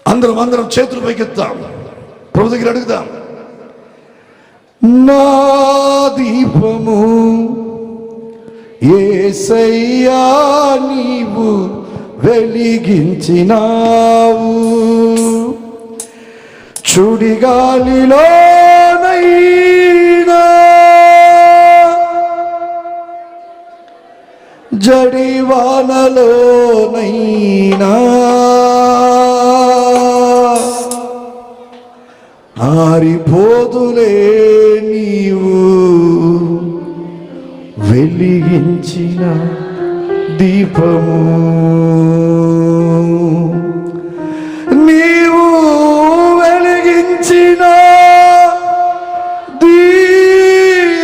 అందరం చేతులు పైకెత్తాం, ప్రభు దగ్గర అడుగుదాం. నా దీపము యేసయ్యా నీవు వెలిగించినావు, చుడిగాలిలోనైనా జడివానలోనైనా ఆరిపోదులే నీవు వెలిగించిన దీపము, నీవు వెలిగించిన దీపము,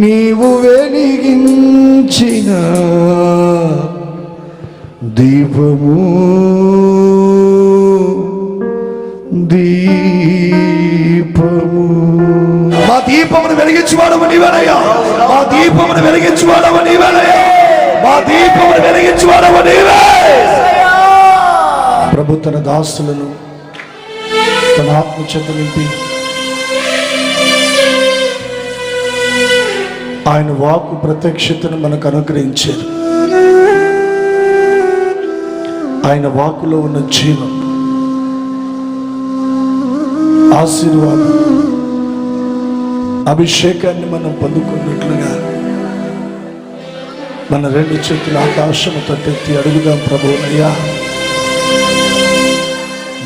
నీవు వెలిగించిన దీపము, దీపము. మా దీపమును వెలిగించువాడవు నీవేనయ్యా, మా దీపమును వెలిగించువాడవు నీవేనయ్యా, మా దీపమును వెలిగించువాడవు నీవే. ప్రభు తన దాసులను తన ఆత్మచేత నింపి ఆయన వాక్కు ప్రత్యక్షతను మనకు అనుగ్రహించారు. ఆయన వాక్కులో ఉన్న జీవం, ఆశీర్వాదం, అభిషేకాన్ని మనం పొందుకున్నట్లుగా మన రెండు చేతుల ఆకాశము తట్టెత్తి అడుగుదాం. ప్రభువయ్యా,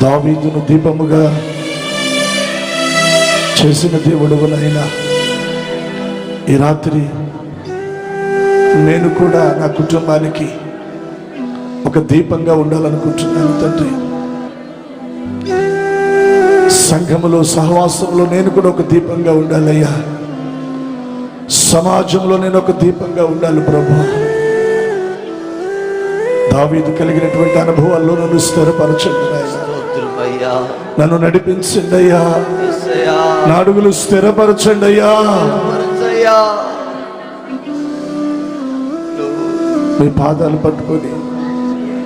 దావీదును దీపముగా చేసిన దేవుడవునైనా ఈ రాత్రి నేను కూడా నా కుటుంబానికి ఒక దీపంగా ఉండాలనుకుంటున్నాను తండ్రి. సంఘములో, సహవాసంలో నేను కూడా ఒక దీపంగా ఉండాలయ్యా. సమాజంలో నేను ఒక దీపంగా ఉండాలి ప్రభు. దావీదు కలిగినటువంటి అనుభవాల్లో నన్ను స్థిరపరచండి, నన్ను నడిపించండి అయ్యా, నా అడుగులు స్థిరపరచండి అయ్యా. మీ పాదాలు పట్టుకొని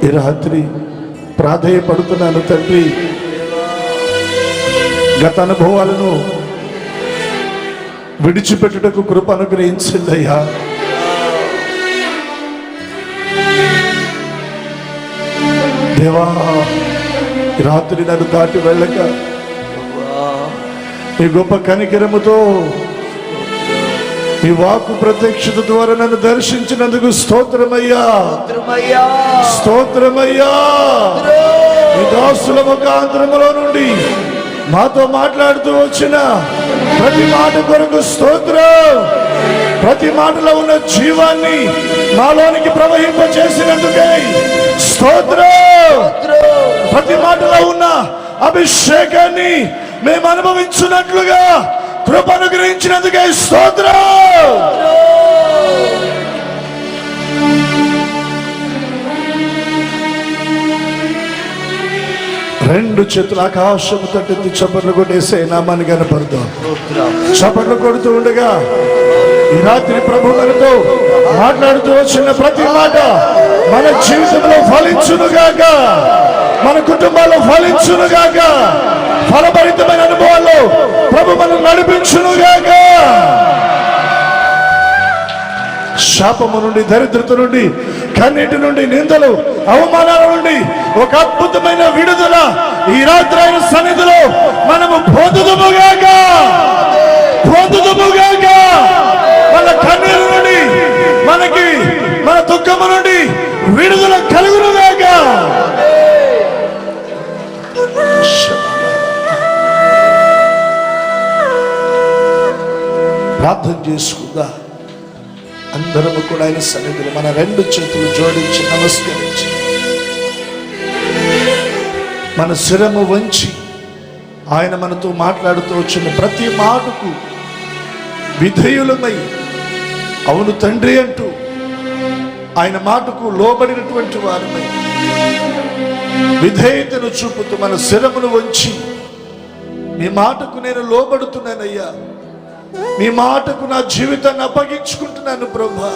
ఈ రాత్రి ప్రాధేయపడుతున్నాను తండ్రి. గత అనుభవాలను విడిచిపెట్టుటకు కృప అనుగ్రహించండి అయ్యా. దేవా, రాత్రి నన్ను దాటి వెళ్ళక మీ గొప్ప కనికరముతో మీ వాక్కు ప్రత్యక్షత ద్వారా నన్ను దర్శించినందుకు స్తోత్రమయ్యా, స్తోత్రమయ్యా. మీ దాసుల ముఖాంతరములో నుండి మాతో మాట్లాడుతూ వచ్చిన ప్రతి మాట కొరకు స్తోత్రం. ప్రతి మాటలో ఉన్న జీవాన్ని మాలోనికి ప్రవహింపచేసినందుకే స్తోత్రం. ప్రతి మాటలో ఉన్న అభిషేకాన్ని మేము అనుభవించినట్లుగా కృప అనుగ్రహించినందుకే స్తోత్రం. రెండు చేతుల ఆకాశము తట్టెత్తి చప్పట్లు కొట్టేసే నామాన్ని కనపడతాం. చప్పట్లు కొడుతూ ఉండగా ఈ రాత్రి ప్రభు మనతో మాట్లాడుతూ వచ్చిన ప్రతి మాట మన జీవితంలో ఫలించునుగాక, మన కుటుంబాల్లో ఫలించునుగాక, ఫలభరితమైన అనుభవాల్లో ప్రభు మనం నడిపించునుగాక. శాపము నుండి, దరిద్రత నుండి, కన్నీటి నుండి, నిందలు, అవమానాల నుండి ఒక అద్భుతమైన విడుదల ఈ రాత్రి ఆయన సన్నిధిలో మనము పొందుదుముగాక. మన కన్నీరు నుండి, మన దుఃఖము నుండి విడుదల కలుగునుగాక. ప్రార్థన చేసుకుందా. అందరము కూడా ఆయన సన్నిధిలో మన రెండు చేతులు జోడించి నమస్కరించి, మన శిరము వంచి ఆయన మనతో మాట్లాడుతూ వచ్చిన ప్రతి మాటకు విధేయులమై అవును తండ్రి అంటూ ఆయన మాటకు లోబడినటువంటి వారమై విధేయతను చూపుతూ మన శిరమును వంచి, మీ మాటకు నేను లోబడుతున్నానయ్యా, మీ మాటకు నా జీవితాన్ని అప్పగించుకుంటున్నాను ప్రభా.